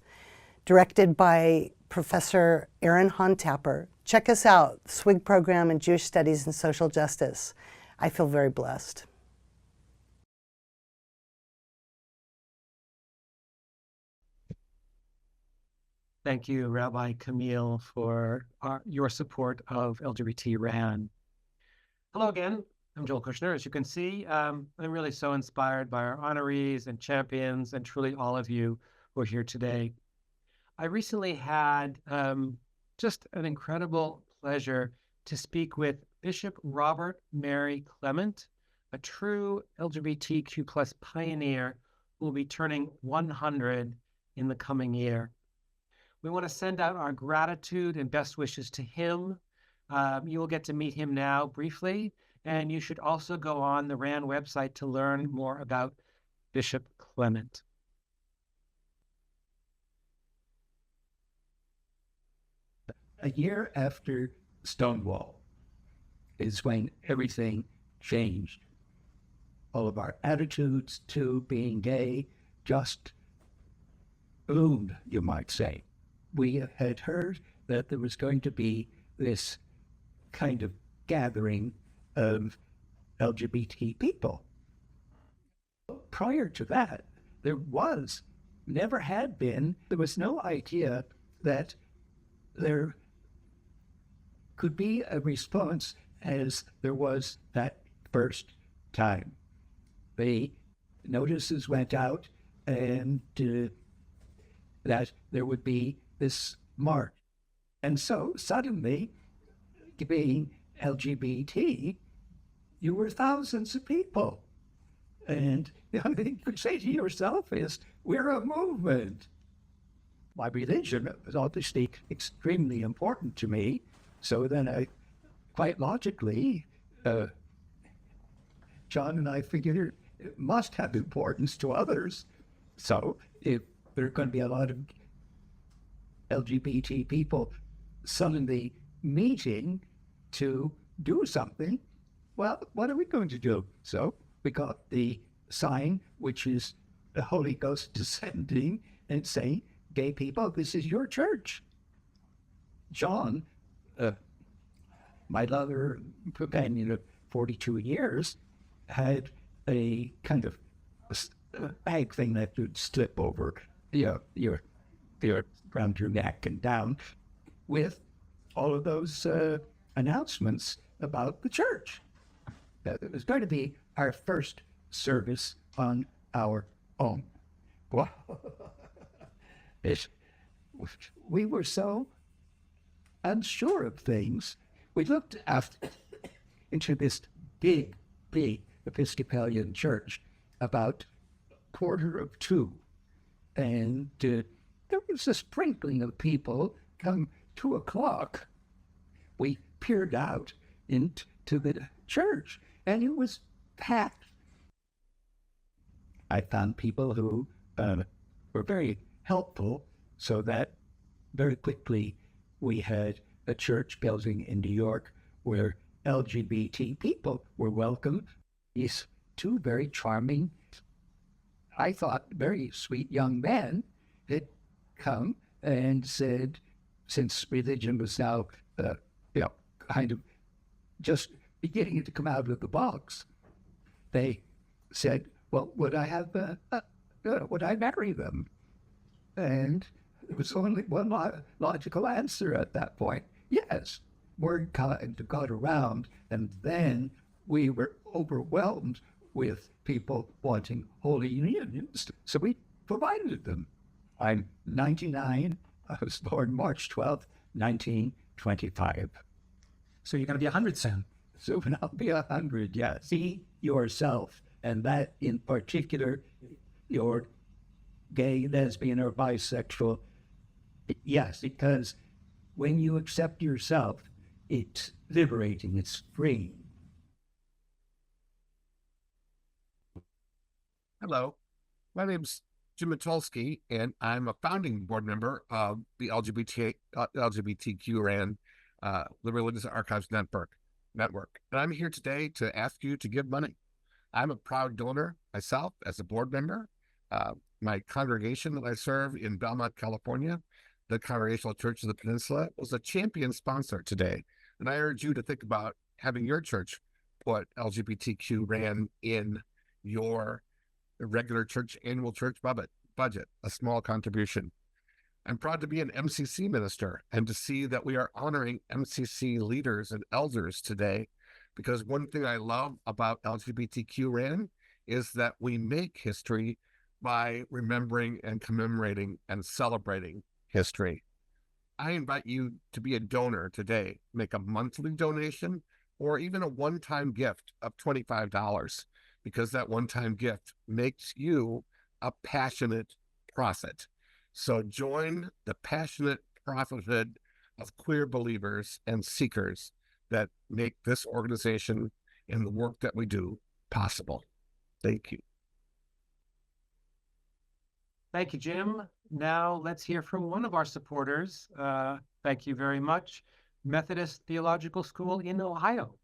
U: directed by Professor Aaron Hahn-Tapper. Check us out, SWIG program in Jewish Studies and Social Justice. I feel very blessed.
G: Thank you, Rabbi Camille, for your support of LGBT-RAN. Hello again. I'm Joel Kushner. As you can see, I'm really so inspired by our honorees and champions and truly all of you who are here today. I recently had just an incredible pleasure to speak with Bishop Robert Mary Clement, a true LGBTQ+ pioneer who will be turning 100 in the coming year. We want to send out our gratitude and best wishes to him. You will get to meet him now briefly, and you should also go on the RAN website to learn more about Bishop Clement.
V: A year after Stonewall is when everything changed. All of our attitudes to being gay just bloomed, you might say. We had heard that there was going to be this kind of gathering of LGBT people. Prior to that, there was no idea that there could be a response as there was that first time. The notices went out and that there would be this march. And so suddenly, being LGBT, you were thousands of people. And the only thing you could say to yourself is, we're a movement. My religion was obviously extremely important to me. So then I, quite logically, John and I figured it must have importance to others. So if there are going to be a lot of LGBT people suddenly meeting to do something, well, what are we going to do? So we got the sign, which is the Holy Ghost descending and saying, gay people, this is your church. John, my lover, companion of 42 years, had a kind of a bag thing that would slip over your around your neck and down with all of those announcements about the church. It was going to be our first service on our own. Well, we were so unsure of things. We looked into this big Episcopalian church about 1:45, and there was a sprinkling of people. Come 2:00, we peered out into the church, and it was packed. I found people who were very helpful, so that very quickly we had a church building in New York where LGBT people were welcome. These two very charming, I thought, very sweet young men had come and said, since religion was now, kind of just beginning to come out of the box, they said, well, would I have would I marry them? And there was only one logical answer at that point. Yes. Word got around, and then we were overwhelmed with people wanting holy unions. So we provided them. I'm 99. I was born March 12th, 1925.
H: So you're going to be 100 soon.
V: So I'll be 100, yeah. See yourself, and that in particular, you're gay, lesbian, or bisexual. Yes, because when you accept yourself, it's liberating, it's freeing.
A: Hello, my name's Jim Matulski, and I'm a founding board member of the LGBTQ-RAN, the Religious Archives Network. And I'm here today to ask you to give money. I'm a proud donor myself as a board member. My congregation that I serve in Belmont, California, the Congregational Church of the Peninsula, was a champion sponsor today. And I urge you to think about having your church put LGBTQ-RAN in your regular church annual church budget, a small contribution. I'm proud to be an MCC minister and to see that we are honoring MCC leaders and elders today, because one thing I love about LGBTQ-RAN is that we make history by remembering and commemorating and celebrating history. I invite you to be a donor today. Make a monthly donation or even a one-time gift of $25, because that one-time gift makes you a passionate prophet. So join the passionate prophethood of queer believers and seekers that make this organization and the work that we do possible. Thank you.
G: Thank you, Jim. Now let's hear from one of our supporters. Thank you very much. Methodist Theological School in Ohio.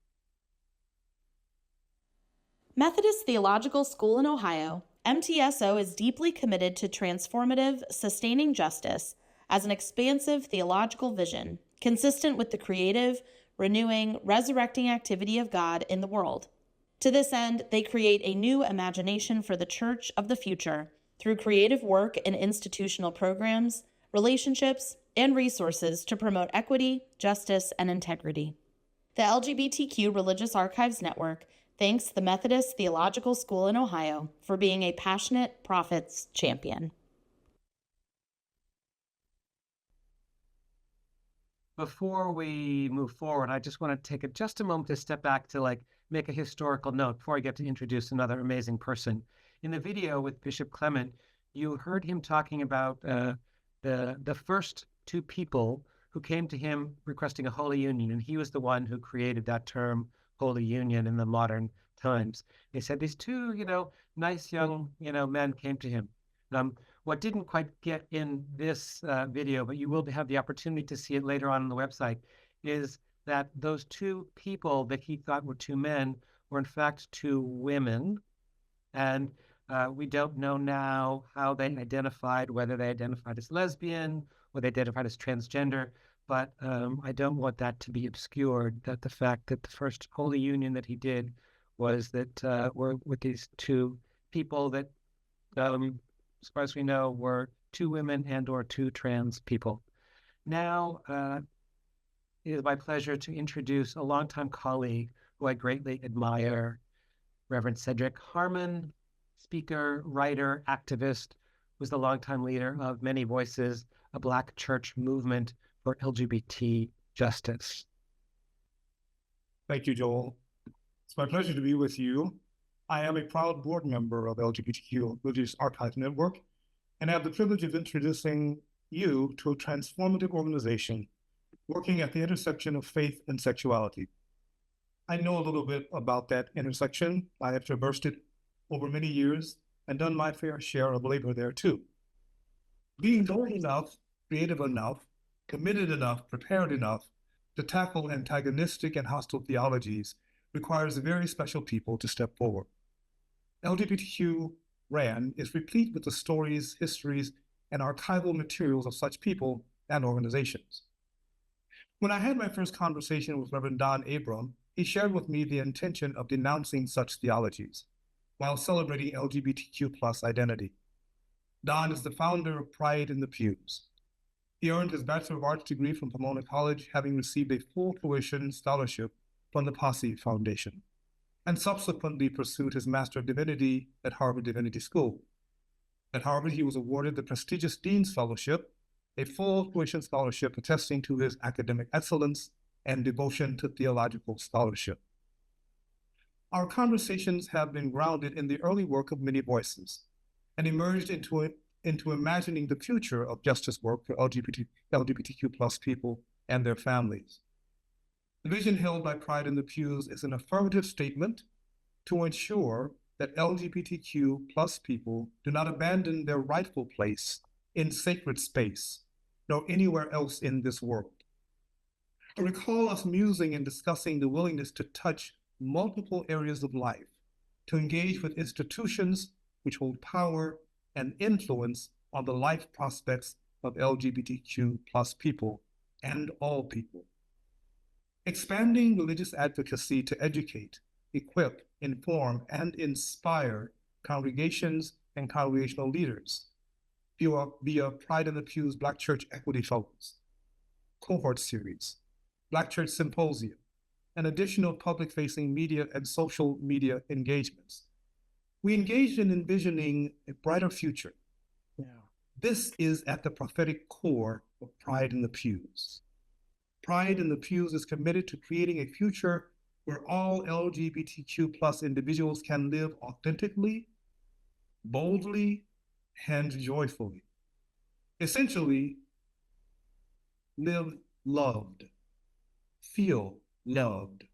E: Methodist Theological School in Ohio, MTSO is deeply committed to transformative, sustaining justice as an expansive theological vision, consistent with the creative, renewing, resurrecting activity of God in the world. To this end, they create a new imagination for the church of the future through creative work and institutional programs, relationships, and resources to promote equity, justice, and integrity. The LGBTQ Religious Archives Network thanks the Methodist Theological School in Ohio for being a passionate prophets champion.
G: Before we move forward, I just want to take just a moment to step back to make a historical note before I get to introduce another amazing person. In the video with Bishop Clement, you heard him talking about the first two people who came to him requesting a holy union, and he was the one who created that term holy union in the modern times. He said these two, nice young, men came to him. What didn't quite get in this video, but you will have the opportunity to see it later on the website, is that those two people that he thought were two men were in fact two women. And we don't know now how they identified, whether they identified as lesbian or they identified as transgender, but I don't want that to be obscured, that the fact that the first holy union that he did was that were with these two people that, as far as we know, were two women and or two trans people. Now, it is my pleasure to introduce a longtime colleague who I greatly admire, Reverend Cedric Harmon, speaker, writer, activist, who's the longtime leader of Many Voices, a Black church movement for LGBT justice.
W: Thank you, Joel. It's my pleasure to be with you. I am a proud board member of LGBTQ Religious Archives Network, and I have the privilege of introducing you to a transformative organization working at the intersection of faith and sexuality. I know a little bit about that intersection. I have traversed it over many years and done my fair share of labor there too. Being bold enough, creative enough, committed enough, prepared enough to tackle antagonistic and hostile theologies requires very special people to step forward. LGBTQ-RAN is replete with the stories, histories, and archival materials of such people and organizations. When I had my first conversation with Reverend Don Abram, he shared with me the intention of denouncing such theologies while celebrating LGBTQ+ identity. Don is the founder of Pride in the Pews. He earned his Bachelor of Arts degree from Pomona College, having received a full tuition scholarship from the Posse Foundation, and subsequently pursued his Master of Divinity at Harvard Divinity School. At Harvard, he was awarded the prestigious Dean's Fellowship, a full tuition scholarship attesting to his academic excellence and devotion to theological scholarship. Our conversations have been grounded in the early work of many voices and emerged into imagining the future of justice work for LGBTQ+ people and their families. The vision held by Pride in the Pews is an affirmative statement to ensure that LGBTQ+ people do not abandon their rightful place in sacred space, nor anywhere else in this world. I recall us musing and discussing the willingness to touch multiple areas of life, to engage with institutions which hold power and influence on the life prospects of LGBTQ+ people and all people. Expanding religious advocacy to educate, equip, inform, and inspire congregations and congregational leaders via Pride in the Pews Black Church Equity Fellows, cohort series, Black Church Symposium, and additional public-facing media and social media engagements. We engaged in envisioning a brighter future. This is at the prophetic core of Pride in the Pews. Pride in the Pews is committed to creating a future where all LGBTQ+ individuals can live authentically, boldly, and joyfully. Essentially, live loved, feel loved,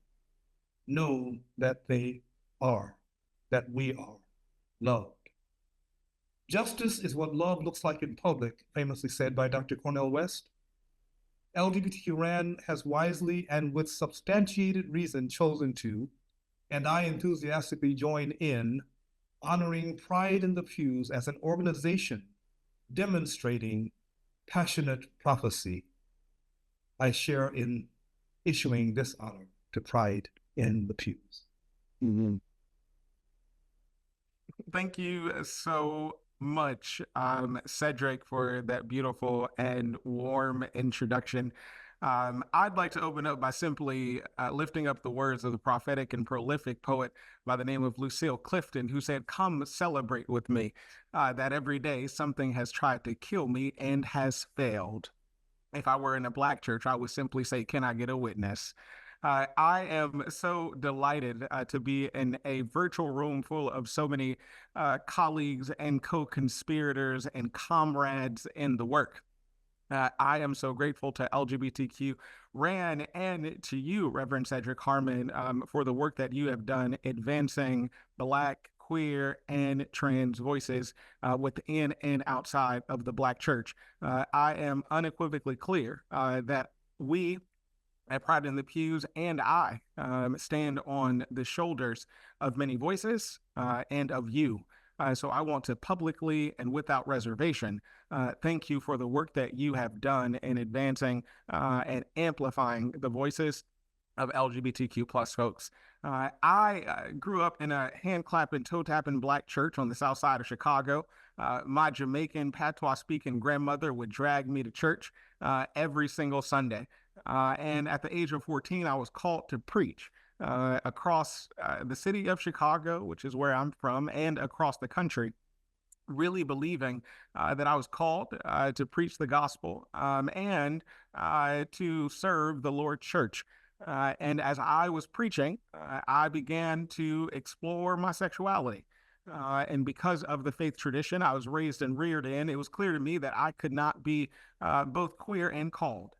W: know that they are, that we are loved. Justice is what love looks like in public, famously said by Dr. Cornel West. LGBTQ-RAN has wisely and with substantiated reason chosen to, and I enthusiastically join in, honoring Pride in the Pews as an organization demonstrating passionate prophecy. I share in issuing this honor to Pride in the Pews.
C: Thank you so much, Cedric, for that beautiful and warm introduction. I'd like to open up by simply lifting up the words of the prophetic and prolific poet by the name of Lucille Clifton, who said, "Come celebrate with me, that every day something has tried to kill me and has failed." If I were in a Black church, I would simply say, "Can I get a witness?" I am so delighted to be in a virtual room full of so many colleagues and co-conspirators and comrades in the work. I am so grateful to LGBTQ-RAN and to you, Reverend Cedric Harmon, for the work that you have done advancing Black, queer, and trans voices within and outside of the Black church. I am unequivocally clear that we at Pride in the Pews and I stand on the shoulders of many voices and of you. So I want to publicly and without reservation thank you for the work that you have done in advancing and amplifying the voices of LGBTQ+ folks. I grew up in a hand-clapping, toe-tapping Black church on the south side of Chicago. My Jamaican patois-speaking grandmother would drag me to church every single Sunday. And at the age of 14, I was called to preach across the city of Chicago, which is where I'm from, and across the country, really believing that I was called to preach the gospel and to serve the Lord's church. And as I was preaching, I began to explore my sexuality. And because of the faith tradition I was raised and reared in, it was clear to me that I could not be both queer and called.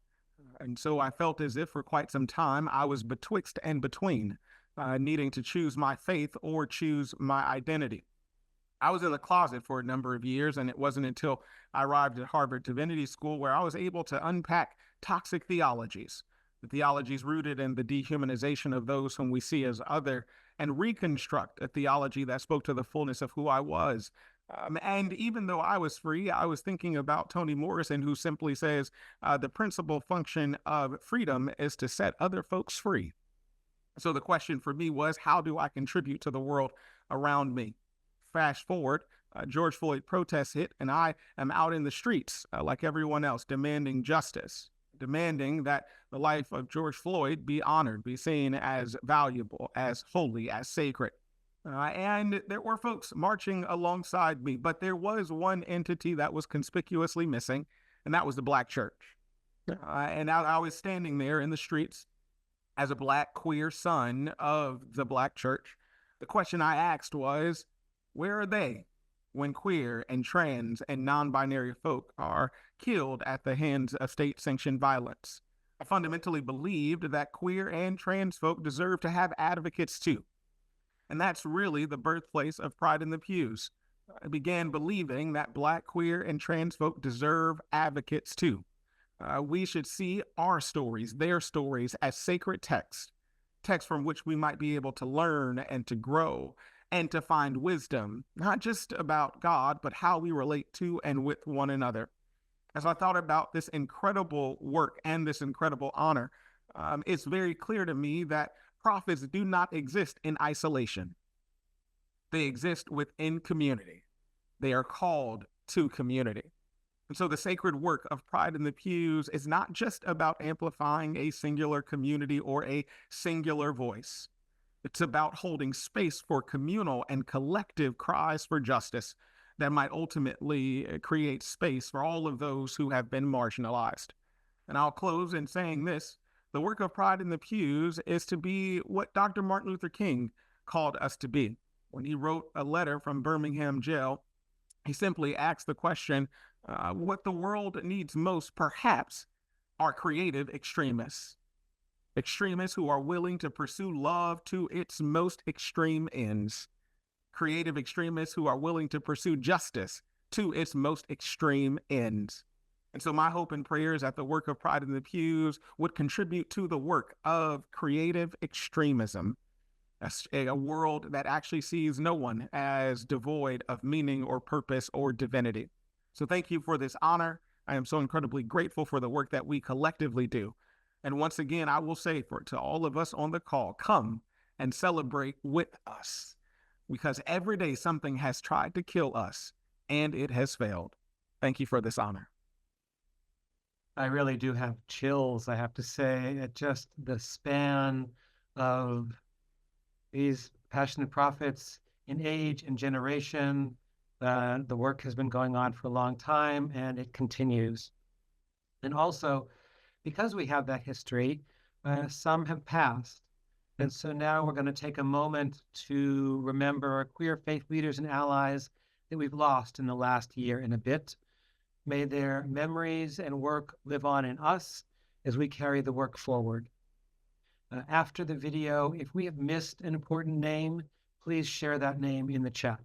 C: And so I felt as if for quite some time I was betwixt and between, needing to choose my faith or choose my identity. I was in the closet for a number of years, and it wasn't until I arrived at Harvard Divinity School where I was able to unpack toxic theologies, the theologies rooted in the dehumanization of those whom we see as other, and reconstruct a theology that spoke to the fullness of who I was. And even though I was free, I was thinking about Toni Morrison, who simply says the principal function of freedom is to set other folks free. So the question for me was, how do I contribute to the world around me? Fast forward George Floyd protests hit, and I am out in the streets like everyone else, demanding justice, demanding that the life of George Floyd be honored, be seen as valuable, as holy, as sacred. And there were folks marching alongside me, but there was one entity that was conspicuously missing, and that was the Black church. And I was standing there in the streets as a Black queer son of the Black church. The question I asked was, where are they when queer and trans and non-binary folk are killed at the hands of state-sanctioned violence? I fundamentally believed that queer and trans folk deserve to have advocates too. And that's really the birthplace of Pride in the Pews. I began believing that Black, queer, and trans folk deserve advocates too. We should see our stories, their stories, as sacred texts from which we might be able to learn and to grow and to find wisdom, not just about God, but how we relate to and with one another. As I thought about this incredible work and this incredible honor, it's very clear to me that prophets do not exist in isolation. They exist within community. They are called to community. And so the sacred work of Pride in the Pews is not just about amplifying a singular community or a singular voice. It's about holding space for communal and collective cries for justice that might ultimately create space for all of those who have been marginalized. And I'll close in saying this: the work of Pride in the Pews is to be what Dr. Martin Luther King called us to be. When he wrote a letter from Birmingham jail, he simply asked the question, what the world needs most, perhaps, are creative extremists. Extremists who are willing to pursue love to its most extreme ends. Creative extremists who are willing to pursue justice to its most extreme ends. And so my hope and prayer is that the work of Pride in the Pews would contribute to the work of creative extremism, a world that actually sees no one as devoid of meaning or purpose or divinity. So thank you for this honor. I am so incredibly grateful for the work that we collectively do. And once again, I will say to all of us on the call, come and celebrate with us, because every day something has tried to kill us and it has failed. Thank you for this honor.
G: I really do have chills, I have to say, at just the span of these passionate prophets in age and generation. The work has been going on for a long time, and it continues. And also, because we have that history, some have passed. And so now we're going to take a moment to remember queer faith leaders and allies that we've lost in the last year and a bit. May their memories and work live on in us as we carry the work forward. After the video, if we have missed an important name, please share that name in the chat.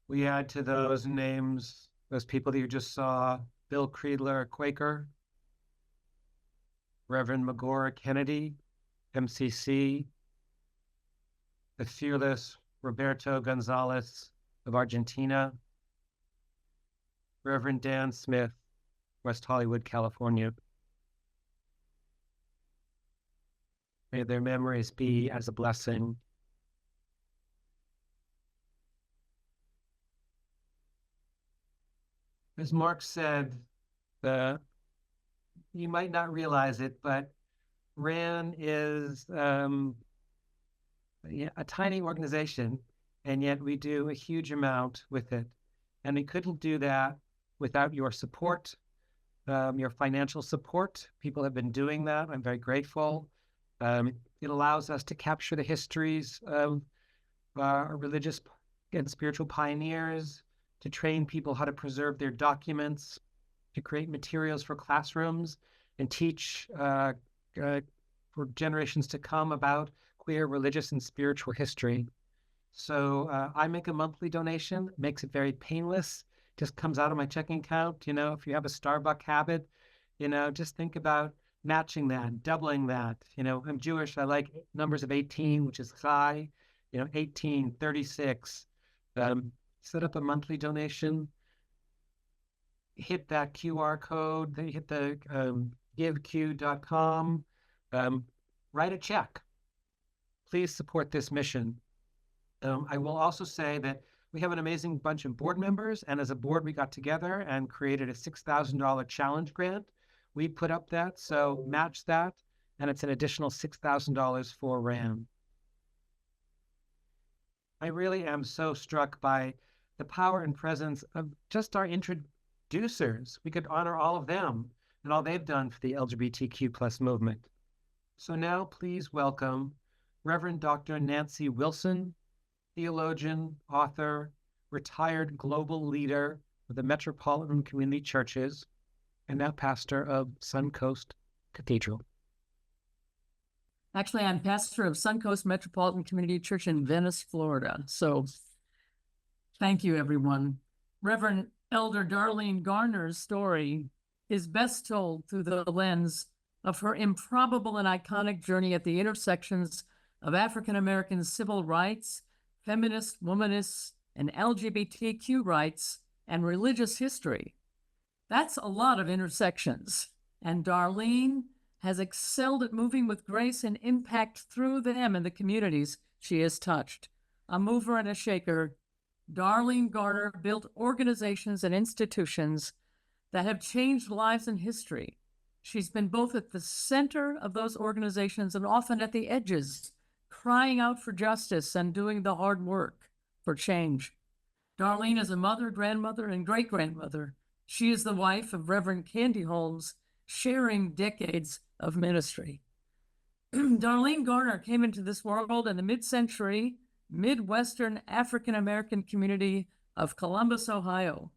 G: We add to those names, those people that you just saw, Bill Creedler, Quaker, Reverend Magora Kennedy, MCC, the fearless Roberto Gonzalez of Argentina, Reverend Dan Smith, West Hollywood, California. May their memories be as a blessing. As Mark said, you might not realize it, but RAN is a tiny organization, and yet we do a huge amount with it. And we couldn't do that without your support, your financial support. People have been doing that. I'm very grateful. It allows us to capture the histories of religious and spiritual pioneers, to train people how to preserve their documents, to create materials for classrooms, and teach for generations to come about queer religious and spiritual history. So I make a monthly donation. It makes it very painless. Just comes out of my checking account. You know, if you have a Starbucks habit, you know, just think about matching that, doubling that. You know, I'm Jewish. I like numbers of 18, which is high. You know, 18, 36. Set up a monthly donation. Hit that QR code. Then hit the giveq.com. Write a check. Please support this mission. I will also say that we have an amazing bunch of board members, and as a board, we got together and created a $6,000 challenge grant. We put up that, so match that, and it's an additional $6,000 for RAN. I really am so struck by the power and presence of just our introducers. We could honor all of them and all they've done for the LGBTQ+ movement. So now please welcome Reverend Dr. Nancy Wilson, theologian, author, retired global leader of the Metropolitan Community Churches, and now pastor of Suncoast Cathedral.
D: Actually, I'm pastor of Suncoast Metropolitan Community Church in Venice, Florida. So thank you, everyone. Reverend Elder Darlene Garner's story is best told through the lens of her improbable and iconic journey at the intersections of African-American civil rights, feminist, womanist, and LGBTQ rights, and religious history. That's a lot of intersections, and Darlene has excelled at moving with grace and impact through them and the communities she has touched. A mover and a shaker, Darlene Garner built organizations and institutions that have changed lives and history. She's been both at the center of those organizations and often at the edges, crying out for justice and doing the hard work for change. Darlene is a mother, grandmother, and great-grandmother. She is the wife of Reverend Candy Holmes, sharing decades of ministry. Darlene Garner came into this world in the mid-century, Midwestern African-American community of Columbus, Ohio.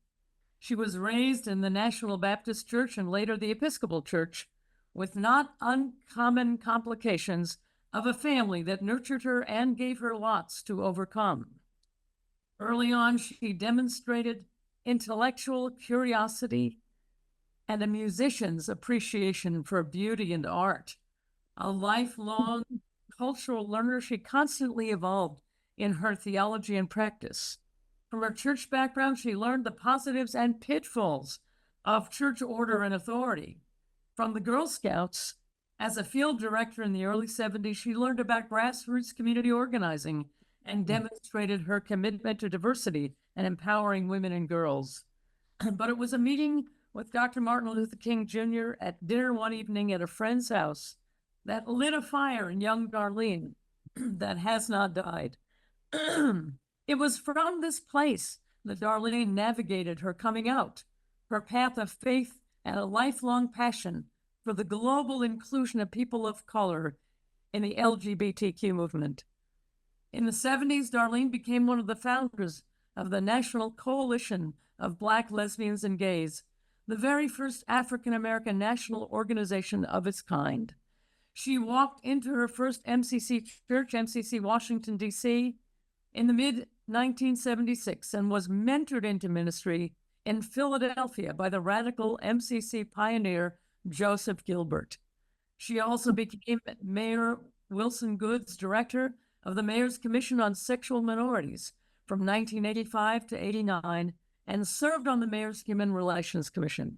D: She was raised in the National Baptist Church and later the Episcopal Church, with not uncommon complications of a family that nurtured her and gave her lots to overcome. Early on, she demonstrated intellectual curiosity and a musician's appreciation for beauty and art. A lifelong cultural learner, she constantly evolved in her theology and practice. From her church background, she learned the positives and pitfalls of church order and authority. From the Girl Scouts, as a field director in the early 70s, she learned about grassroots community organizing and demonstrated her commitment to diversity and empowering women and girls. But it was a meeting with Dr. Martin Luther King Jr. at dinner one evening at a friend's house that lit a fire in young Darlene that has not died. It was from this place that Darlene navigated her coming out, her path of faith, and a lifelong passion for the global inclusion of people of color in the LGBTQ movement. In the 70s, Darlene became one of the founders of the National Coalition of Black Lesbians and Gays, the very first African-American national organization of its kind. She walked into her first MCC church, MCC Washington, D.C., in the 1976 and was mentored into ministry in Philadelphia by the radical MCC pioneer Joseph Gilbert. She also became Mayor Wilson Good's director of the Mayor's Commission on Sexual Minorities from 1985 to 89 and served on the Mayor's Human Relations Commission.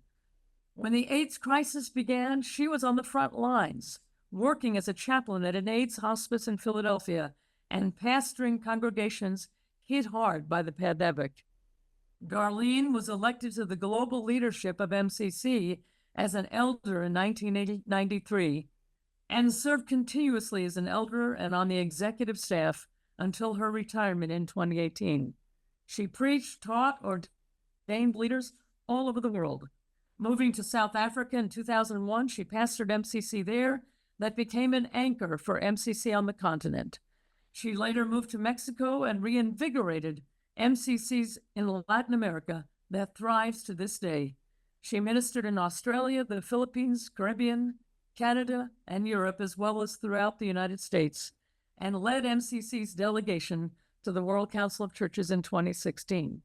D: When the AIDS crisis began, she was on the front lines, working as a chaplain at an AIDS hospice in Philadelphia and pastoring congregations hit hard by the pandemic. Darlene was elected to the global leadership of MCC as an elder in 1993 and served continuously as an elder and on the executive staff until her retirement in 2018. She preached, taught, or ordained leaders all over the world. Moving to South Africa in 2001, she pastored MCC there that became an anchor for MCC on the continent. She later moved to Mexico and reinvigorated MCCs in Latin America that thrives to this day. She ministered in Australia, the Philippines, Caribbean, Canada, and Europe, as well as throughout the United States, and led MCC's delegation to the World Council of Churches in 2016.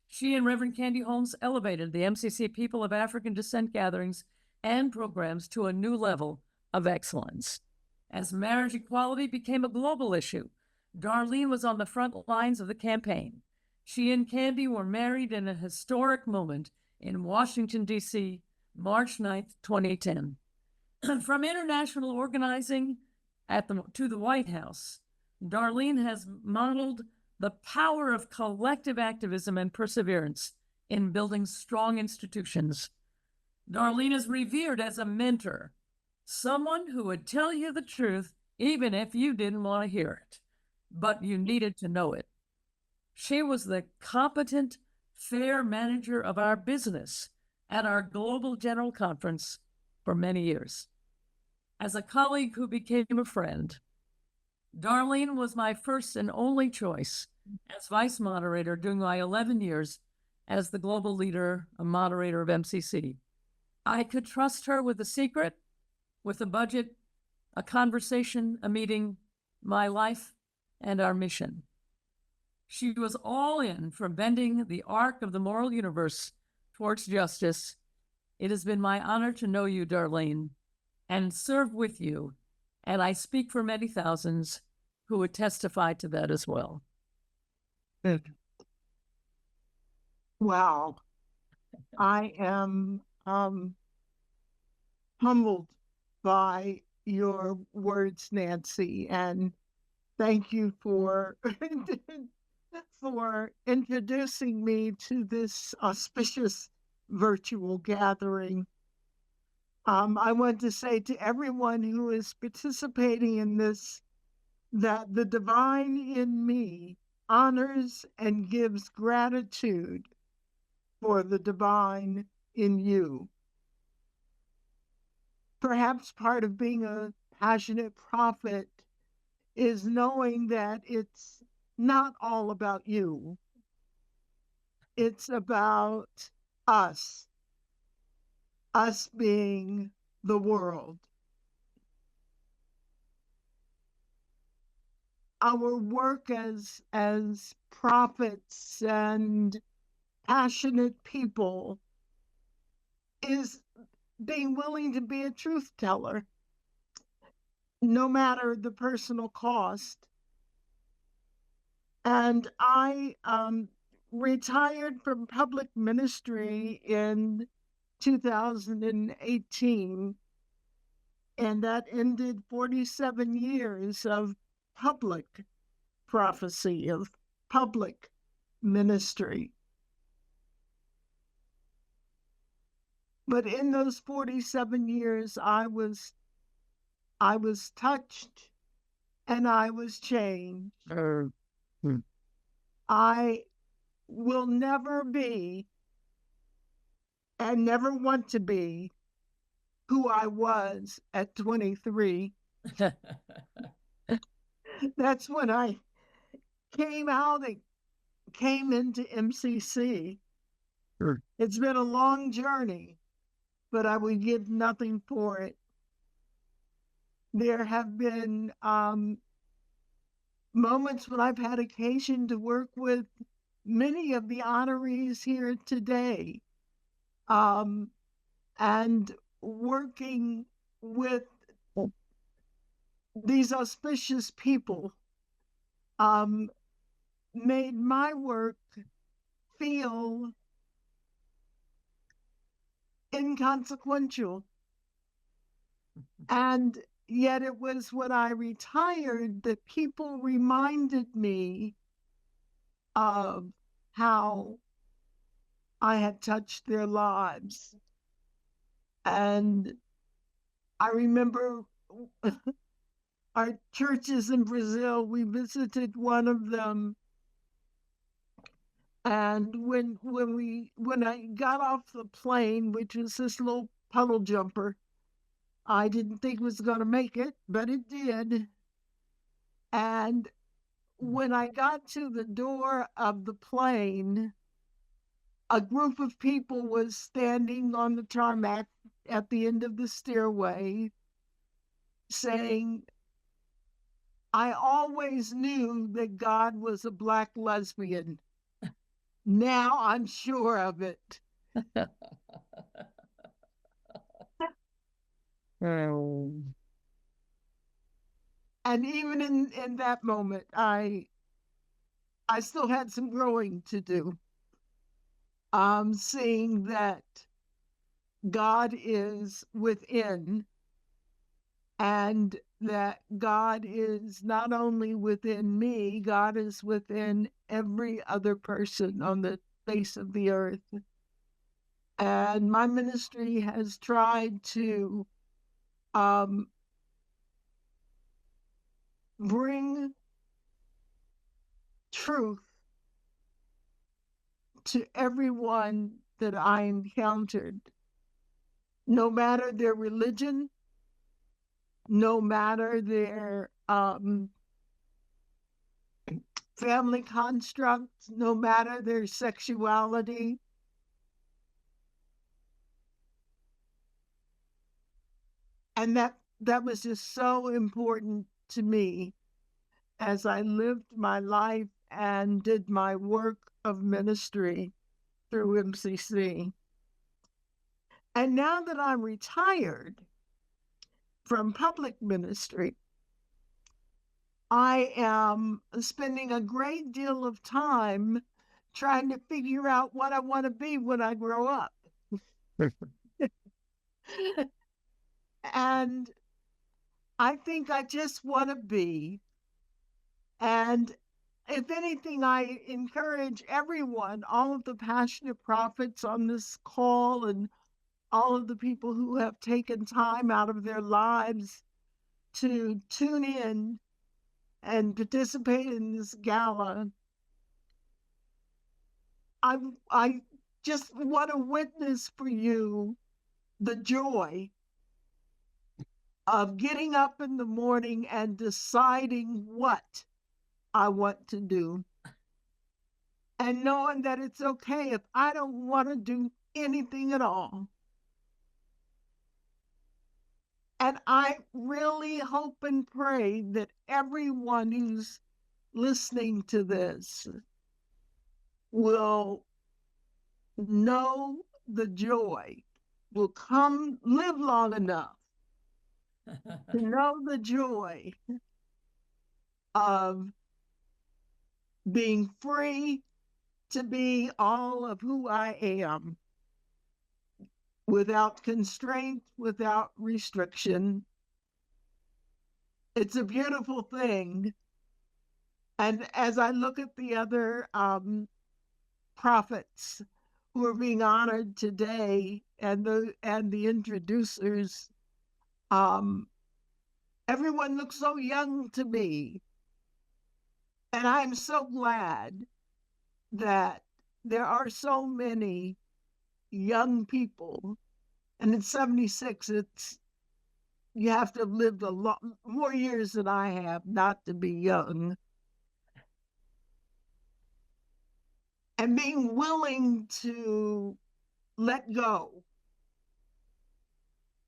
D: She and Reverend Candy Holmes elevated the MCC People of African Descent gatherings and programs to a new level of excellence. As marriage equality became a global issue, Darlene was on the front lines of the campaign. She and Candy were married in a historic moment in Washington, D.C., March 9th, 2010. From international organizing to the White House, Darlene has modeled the power of collective activism and perseverance in building strong institutions. Darlene is revered as a mentor, someone who would tell you the truth even if you didn't want to hear it, but you needed to know it. She was the competent, fair manager of our business at our Global General Conference for many years. As a colleague who became a friend, Darlene was my first and only choice as vice moderator during my 11 years as the global leader, a moderator of MCC. I could trust her with a secret, with a budget, a conversation, a meeting, my life, and our mission. She was all in for bending the arc of the moral universe towards justice. It has been my honor to know you, Darlene, and serve with you, and I speak for many thousands who would testify to that as well.
F: Wow. I am humbled by your words, Nancy, and thank you for for introducing me to this auspicious virtual gathering. I want to say to everyone who is participating in this that the divine in me honors and gives gratitude for the divine in you. Perhaps part of being a passionate prophet is knowing that it's not all about you. It's about us being the world. Our work as prophets and passionate people is being willing to be a truth teller, no matter the personal cost. And I retired from public ministry in 2018, and that ended 47 years of public prophecy, of public ministry. But in those 47 years, I was touched and I was changed. I will never be and never want to be who I was at 23. That's when I came out and came into MCC.
V: Sure.
F: It's been a long journey, but I would give nothing for it. There have been moments when I've had occasion to work with many of the honorees here today, and working with these auspicious people made my work feel inconsequential. And yet it was when I retired that people reminded me of how I had touched their lives. And I remember our churches in Brazil, we visited one of them. And when I got off the plane, which was this little puddle jumper, I didn't think it was going to make it, but it did. And when I got to the door of the plane, a group of people was standing on the tarmac at the end of the stairway saying, "I always knew that God was a Black lesbian. Now I'm sure of it." And even in that moment, I still had some growing to do. Seeing that God is within, and that God is not only within me, God is within every other person on the face of the earth. And my ministry has tried to bring truth to everyone that I encountered, no matter their religion, no matter their family construct, no matter their sexuality. And that was just so important to me as I lived my life and did my work of ministry through MCC. And now that I'm retired from public ministry, I am spending a great deal of time trying to figure out what I want to be when I grow up. And I think I just want to be. And if anything, I encourage everyone, all of the passionate prophets on this call and all of the people who have taken time out of their lives to tune in and participate in this gala. I just want to witness for you the joy of getting up in the morning and deciding what I want to do, and knowing that it's okay if I don't want to do anything at all. And I really hope and pray that everyone who's listening to this will know the joy, will come live long enough to know the joy of being free to be all of who I am, without constraint, without restriction. It's a beautiful thing. And as I look at the other prophets who are being honored today and the introducers, everyone looks so young to me. And I'm so glad that there are so many young people. And at 76, you have to have lived a lot more years than I have not to be young. And being willing to let go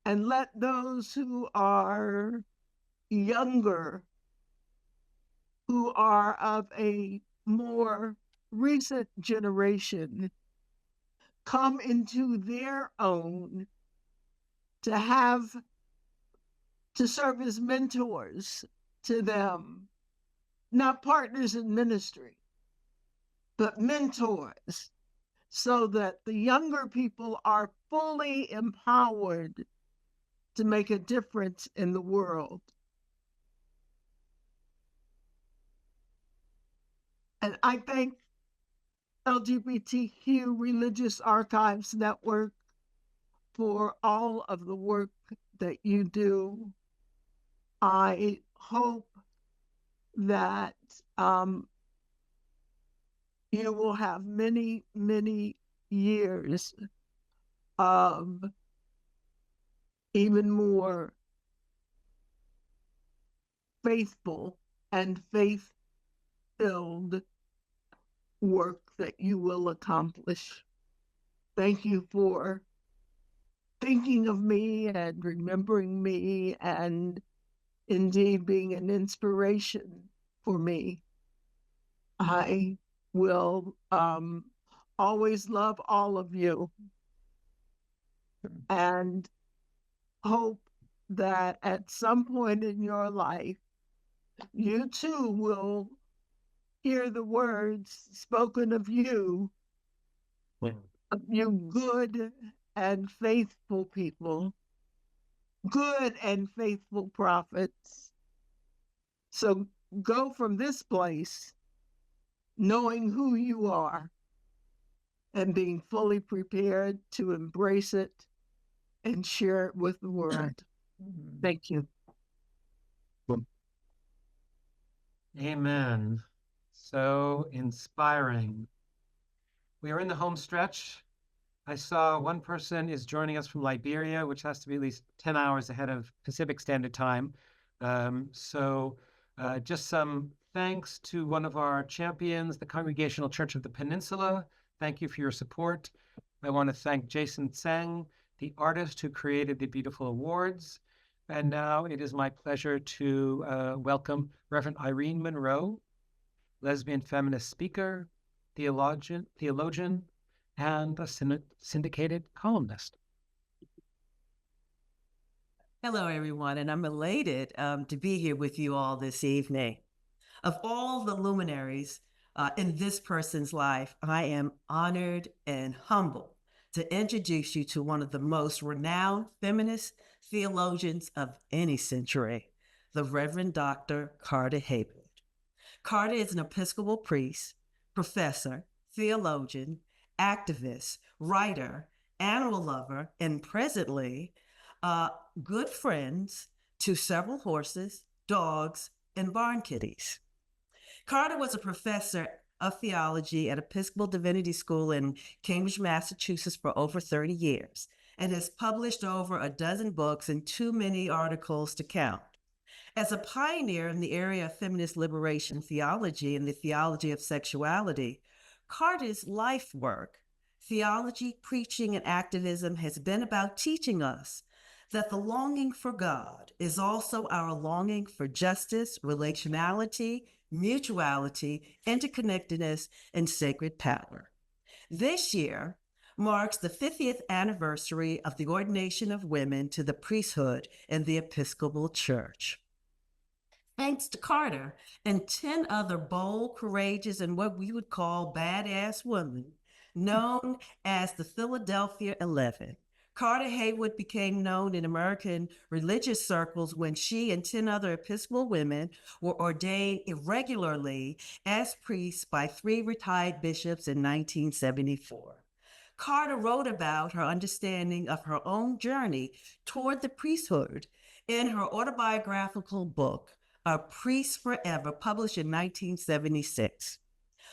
F: and let those who are younger who are of a more recent generation come into their own to serve as mentors to them, not partners in ministry, but mentors, so that the younger people are fully empowered to make a difference in the world. And I thank LGBTQ Religious Archives Network for all of the work that you do. I hope that you will have many, many years of even more faithful and faith-filled work that you will accomplish. Thank you for thinking of me and remembering me, and indeed being an inspiration for me. I will always love all of you and hope that at some point in your life, you too will hear the words spoken of you good and faithful people, good and faithful prophets. So go from this place knowing who you are and being fully prepared to embrace it and share it with the world. Thank you.
G: Amen. So inspiring. We are in the home stretch. I saw one person is joining us from Liberia, which has to be at least 10 hours ahead of Pacific Standard Time. Just some thanks to one of our champions, the Congregational Church of the Peninsula. Thank you for your support. I want to thank Jason Tseng, the artist who created the beautiful awards. And now it is my pleasure to welcome Reverend Irene Monroe, lesbian feminist speaker, theologian, and a syndicated columnist.
I: Hello, everyone, and I'm elated to be here with you all this evening. Of all the luminaries in this person's life, I am honored and humbled to introduce you to one of the most renowned feminist theologians of any century, the Reverend Dr. Carter Heyward. Carter is an Episcopal priest, professor, theologian, activist, writer, animal lover, and presently good friends to several horses, dogs, and barn kitties. Carter was a professor of theology at Episcopal Divinity School in Cambridge, Massachusetts for over 30 years and has published over a dozen books and too many articles to count. As a pioneer in the area of feminist liberation theology and the theology of sexuality, Carter's life work, theology, preaching, and activism has been about teaching us that the longing for God is also our longing for justice, relationality, mutuality, interconnectedness, and sacred power. This year marks the 50th anniversary of the ordination of women to the priesthood in the Episcopal Church. Thanks to Carter and 10 other bold, courageous, and what we would call badass women, known as the Philadelphia 11, Carter Heyward became known in American religious circles when she and 10 other Episcopal women were ordained irregularly as priests by 3 retired bishops in 1974. Carter wrote about her understanding of her own journey toward the priesthood in her autobiographical book, A Priest Forever, published in 1976.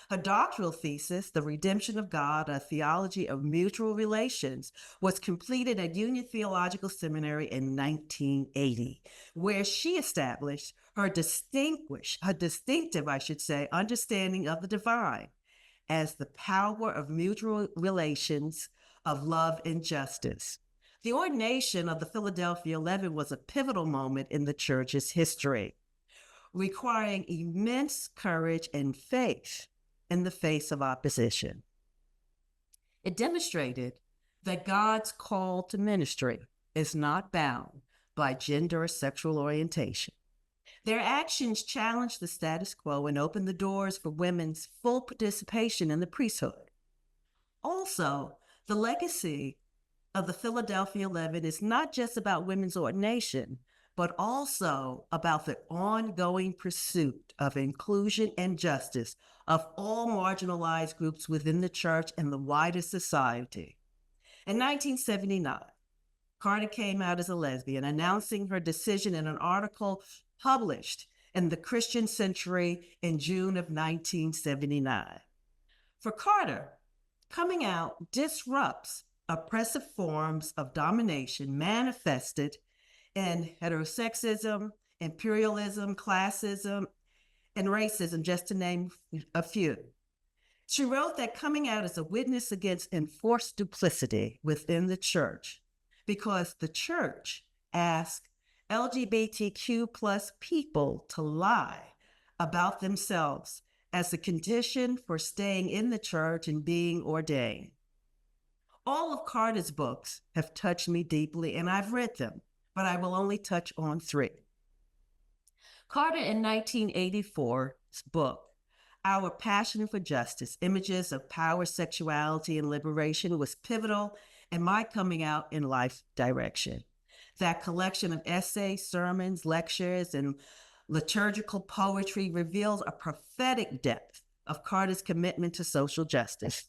I: Her doctoral thesis, The Redemption of God, A Theology of Mutual Relations, was completed at Union Theological Seminary in 1980, where she established her distinctive, understanding of the divine as the power of mutual relations of love and justice. The ordination of the Philadelphia 11 was a pivotal moment in the church's history. requiring immense courage and faith in the face of opposition. It demonstrated that God's call to ministry is not bound by gender or sexual orientation. Their actions challenged the status quo and opened the doors for women's full participation in the priesthood. Also, the legacy of the Philadelphia 11 is not just about women's ordination, but also about the ongoing pursuit of inclusion and justice of all marginalized groups within the church and the wider society. In 1979, Carter came out as a lesbian, announcing her decision in an article published in the Christian Century in June of 1979. For Carter, coming out disrupts oppressive forms of domination manifested in heterosexism, imperialism, classism, and racism, just to name a few. She wrote that coming out is a witness against enforced duplicity within the church, because the church asked LGBTQ plus people to lie about themselves as a condition for staying in the church and being ordained. All of Carter's books have touched me deeply, and I've read them, but I will only touch on 3. Carter in 1984's book, Our Passion for Justice, Images of Power, Sexuality, and Liberation, was pivotal in my coming out in life direction. That collection of essays, sermons, lectures, and liturgical poetry reveals a prophetic depth of Carter's commitment to social justice.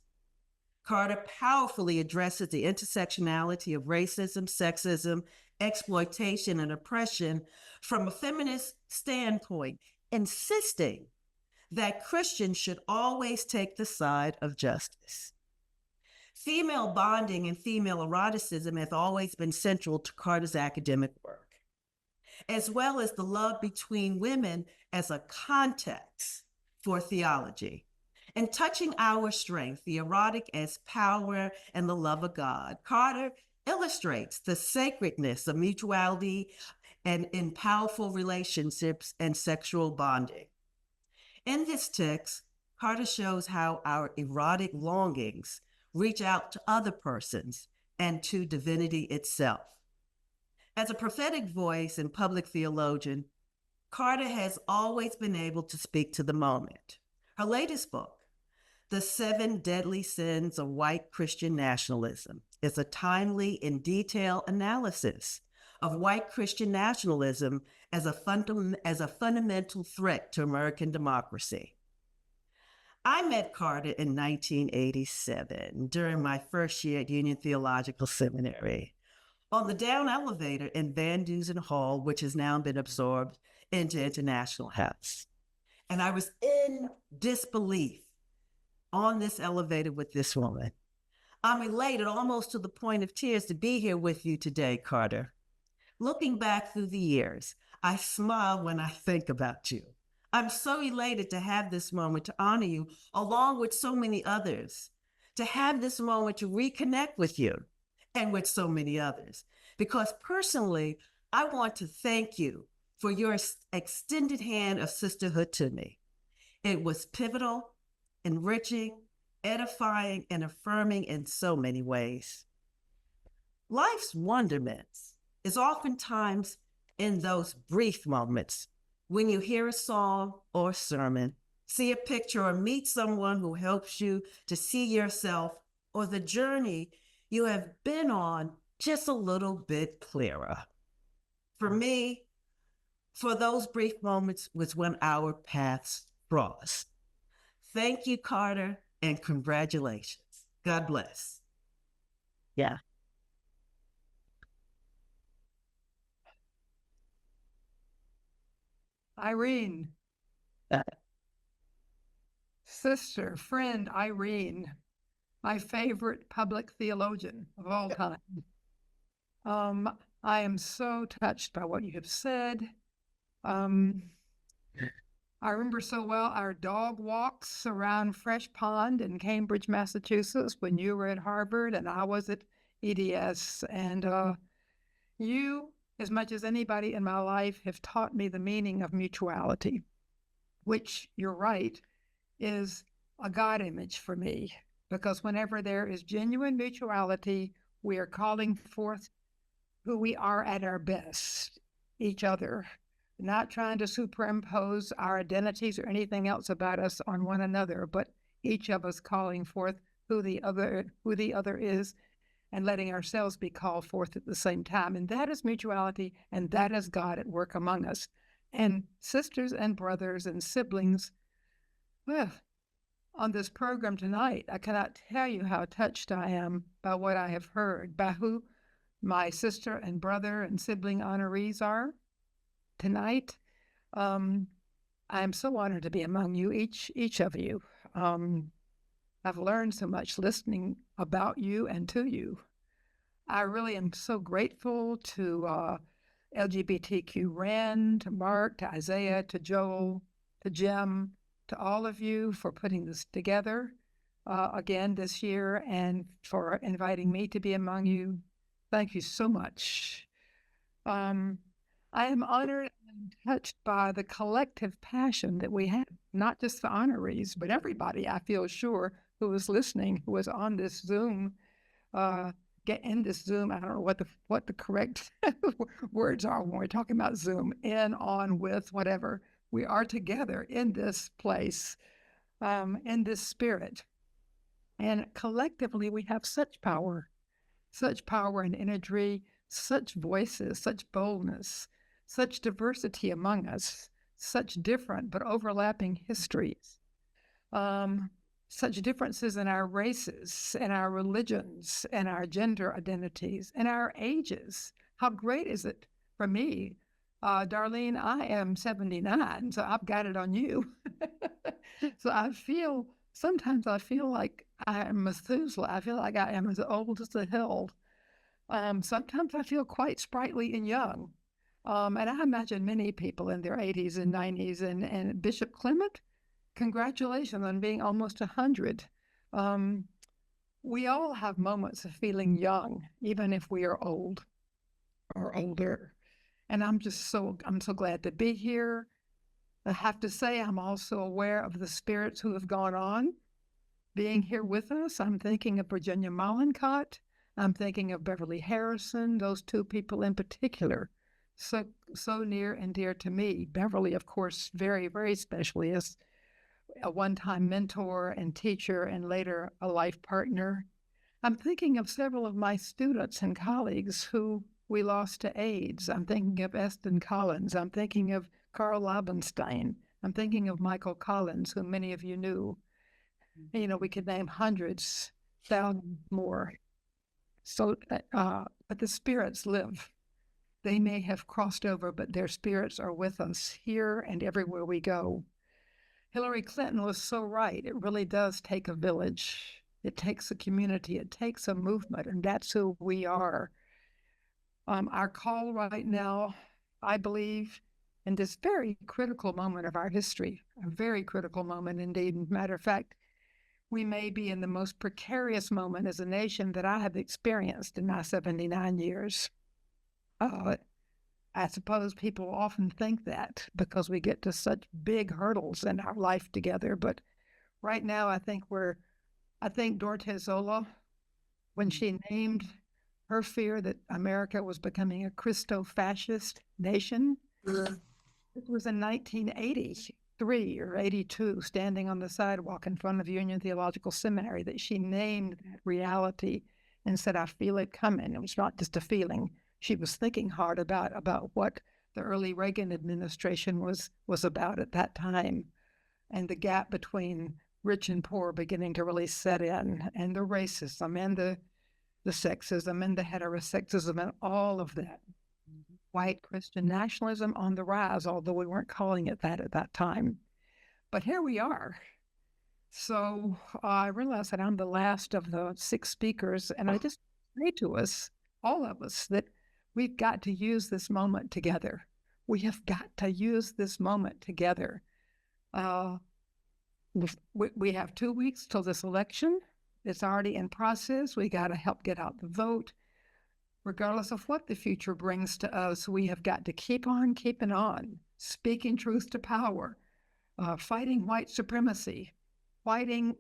I: Carter powerfully addresses the intersectionality of racism, sexism, exploitation, and oppression from a feminist standpoint, insisting that Christians should always take the side of justice. Female bonding and female eroticism have always been central to Carter's academic work, as well as the love between women as a context for theology. In Touching Our Strength, the erotic as power and the love of God, Carter illustrates the sacredness of mutuality and in powerful relationships and sexual bonding. In this text, Carter shows how our erotic longings reach out to other persons and to divinity itself. As a prophetic voice and public theologian, Carter has always been able to speak to the moment. Her latest book, The 7 Deadly Sins of White Christian Nationalism, is a timely and detailed analysis of white Christian nationalism as a fundamental threat to American democracy. I met Carter in 1987 during my first year at Union Theological Seminary on the down elevator in Van Dusen Hall, which has now been absorbed into International House. And I was in disbelief on this elevator with this woman. I'm elated almost to the point of tears to be here with you today, Carter. Looking back through the years, I smile when I think about you. I'm so elated to have this moment to honor you, along with so many others, to have this moment to reconnect with you and with so many others. Because personally, I want to thank you for your extended hand of sisterhood to me. It was pivotal, enriching, edifying, and affirming in so many ways. Life's wonderments is oftentimes in those brief moments when you hear a song or a sermon, see a picture, or meet someone who helps you to see yourself or the journey you have been on just a little bit clearer. For me, for those brief moments was when our paths crossed. Thank you, Carter, and congratulations. God bless.
K: Yeah.
J: Irene. Sister, friend Irene, my favorite public theologian of all time. I am so touched by what you have said. I remember so well our dog walks around Fresh Pond in Cambridge, Massachusetts when you were at Harvard and I was at EDS. And you as much as anybody in my life, have taught me the meaning of mutuality, which, you're right, is a God image for me. Because whenever there is genuine mutuality, we are calling forth who we are at our best, each other, not trying to superimpose our identities or anything else about us on one another, but each of us calling forth who the other is, and letting ourselves be called forth at the same time. And that is mutuality, and that is God at work among us. And sisters and brothers and siblings, well, on this program tonight, I cannot tell you how touched I am by what I have heard, by who my sister and brother and sibling honorees are tonight. I am so honored to be among you, each of you. I've learned so much listening about you and to you. I really am so grateful to LGBTQ-RAN, to Mark, to Isaiah, to Joel, to Jim, to all of you for putting this together again this year, and for inviting me to be among you. Thank you so much. I am honored and touched by the collective passion that we have, not just the honorees, but everybody, I feel sure, who was listening, who was on this Zoom, get in this Zoom. I don't know what the correct words are when we're talking about Zoom, in, on, with, whatever. We are together in this place, in this spirit. And collectively, we have such power and imagery, such voices, such boldness, such diversity among us, such different but overlapping histories, such differences in our races, and our religions, and our gender identities, and our ages. How great is it for me? Darlene, I am 79, so I've got it on you. So sometimes I feel like I am Methuselah. I feel like I am as old as the hill. Sometimes I feel quite sprightly and young. And I imagine many people in their 80s and 90s. And Bishop Clement, congratulations on being almost 100. We all have moments of feeling young, even if we are old or older. And I'm so glad to be here. I have to say, I'm also aware of the spirits who have gone on being here with us. I'm thinking of Virginia Mollencott. I'm thinking of Beverly Harrison, those two people in particular, so near and dear to me. Beverly, of course, very, very specially, as a one-time mentor and teacher, and later a life partner. I'm thinking of several of my students and colleagues who we lost to AIDS. I'm thinking of Eston Collins. I'm thinking of Carl Labenstein. I'm thinking of Michael Collins, who many of you knew. You know, we could name hundreds, thousands more. So, but the spirits live. They may have crossed over, but their spirits are with us here and everywhere we go. Hillary Clinton was so right. It really does take a village. It takes a community. It takes a movement, and that's who we are. Our call right now, I believe, in this very critical moment of our history, a very critical moment indeed. Matter of fact, we may be in the most precarious moment as a nation that I have experienced in my 79 years. I suppose people often think that because we get to such big hurdles in our life together. But right now, I think Dorothy Zola, when she named her fear that America was becoming a Christo-fascist nation, it was in 1983 or 82, standing on the sidewalk in front of Union Theological Seminary, that she named that reality and said, I feel it coming. It was not just a feeling. She was thinking hard about what the early Reagan administration was about at that time, and the gap between rich and poor beginning to really set in, and the racism and the sexism and the heterosexism and all of that. White Christian nationalism on the rise, although we weren't calling it that at that time. But here we are. So I realize that I'm the last of the 6 speakers, and I just say to us, all of us, that we've got to use this moment together. We have got to use this moment together. We have 2 weeks till this election. It's already in process. We got to help get out the vote. regardless of what the future brings to us, we have got to keep on keeping on, speaking truth to power, fighting white supremacy, fighting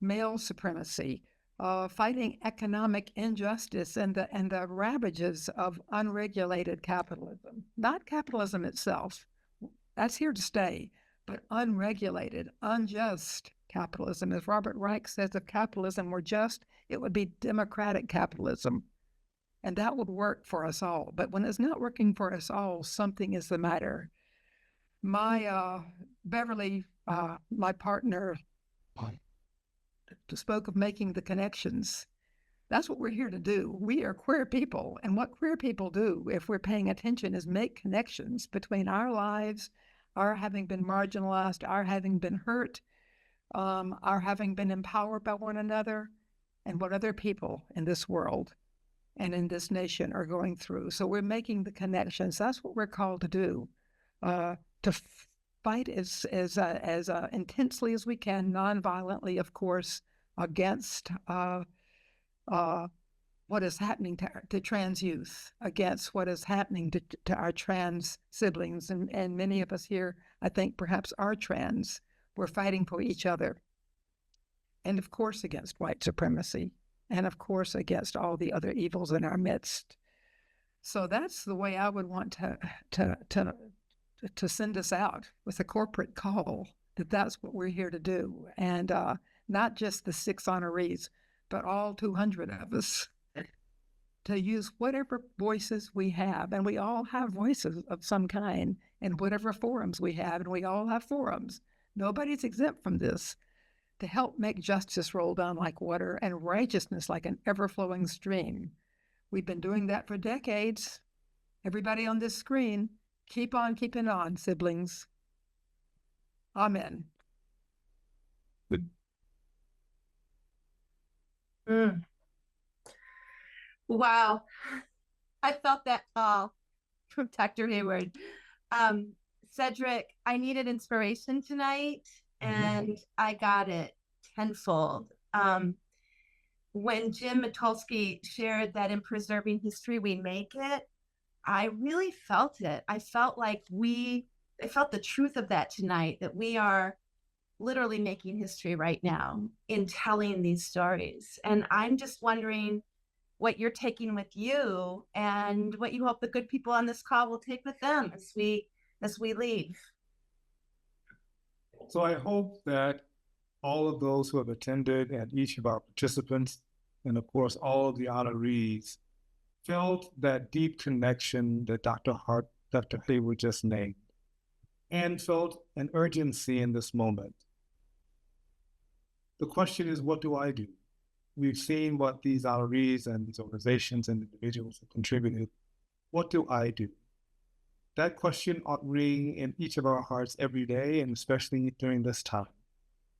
J: male supremacy, fighting economic injustice and the ravages of unregulated capitalism. Not capitalism itself, that's here to stay, but unregulated, unjust capitalism. As Robert Reich says, if capitalism were just, it would be democratic capitalism. And that would work for us all. But when it's not working for us all, something is the matter. My Beverly, my partner, spoke of making the connections. That's what we're here to do. We are queer people. And what queer people do, if we're paying attention, is make connections between our lives, our having been marginalized, our having been hurt, our having been empowered by one another, and what other people in this world and in this nation are going through. So we're making the connections. That's what we're called to do, to fight as intensely as we can, non-violently, of course, against what is happening to trans youth, against what is happening to our trans siblings. And many of us here, I think, perhaps are trans. We're fighting for each other. And of course, against white supremacy. And of course, against all the other evils in our midst. So that's the way I would want to send us out, with a corporate call that that's what we're here to do. And not just the 6 honorees, but all 200 of us, to use whatever voices we have. And we all have voices of some kind in whatever forums we have, and we all have forums. Nobody's exempt from this, to help make justice roll down like water and righteousness like an ever-flowing stream. We've been doing that for decades. Everybody on this screen, keep on keeping on, siblings. Amen.
B: Wow. I felt that call from Dr. Heyward. Cedric, I needed inspiration tonight, and I got it tenfold. When Jim Mitulski shared that in preserving history, we make it, I really felt it. I felt like I felt the truth of that tonight, that we are literally making history right now in telling these stories. And I'm just wondering what you're taking with you and what you hope the good people on this call will take with them as we leave.
W: So I hope that all of those who have attended and each of our participants, and of course, all of the honorees, felt that deep connection that Dr. Heyward just named, and felt an urgency in this moment. The question is, what do I do? We've seen what these honorees and these organizations and individuals have contributed. What do I do? That question ought to ring in each of our hearts every day, and especially during this time.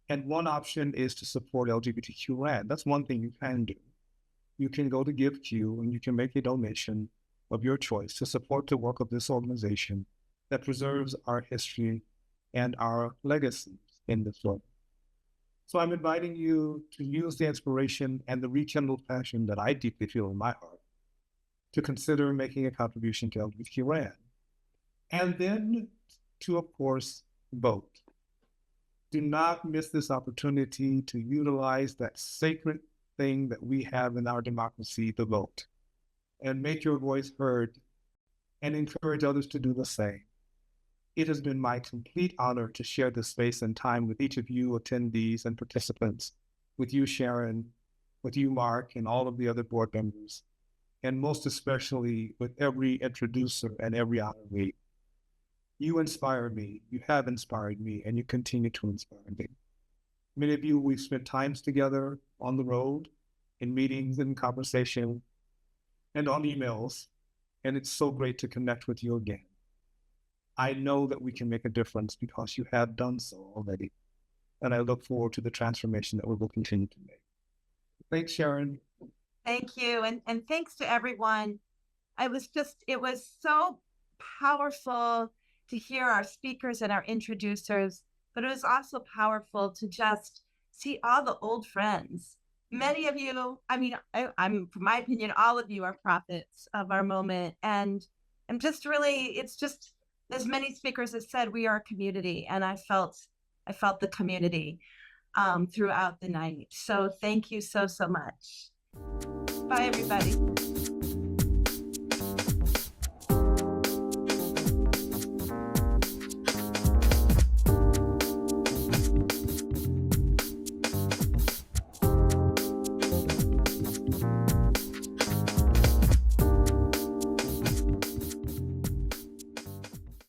W: And one option is to support LGBTQ-RAN. That's one thing you can do. You can go to GiveQ and you can make a donation of your choice to support the work of this organization that preserves our history and our legacies in this work. So I'm inviting you to use the inspiration and the rekindled passion that I deeply feel in my heart to consider making a contribution to LGBTQ-RAN. And then to, of course, vote. Do not miss this opportunity to utilize that sacred thing that we have in our democracy, the vote, and make your voice heard and encourage others to do the same. It has been my complete honor to share this space and time with each of you attendees and participants, with you, Sharon, with you, Mark, and all of the other board members, and most especially with every introducer and every honoree. You inspire me, you have inspired me, and you continue to inspire me. Many of you, we've spent times together on the road, in meetings and conversation, and on emails, and it's so great to connect with you again. I know that we can make a difference because you have done so already, and I look forward to the transformation that we will continue to make. Thanks, Sharon.
B: Thank you, and thanks to everyone. It was so powerful to hear our speakers and our introducers, but it was also powerful to just see all the old friends many of you, I mean, I'm, from my opinion, all of you are prophets of our moment. And I'm just really, it's just, as many speakers have said, we are a community. And I felt the community throughout the night. So thank you so much. Bye, everybody.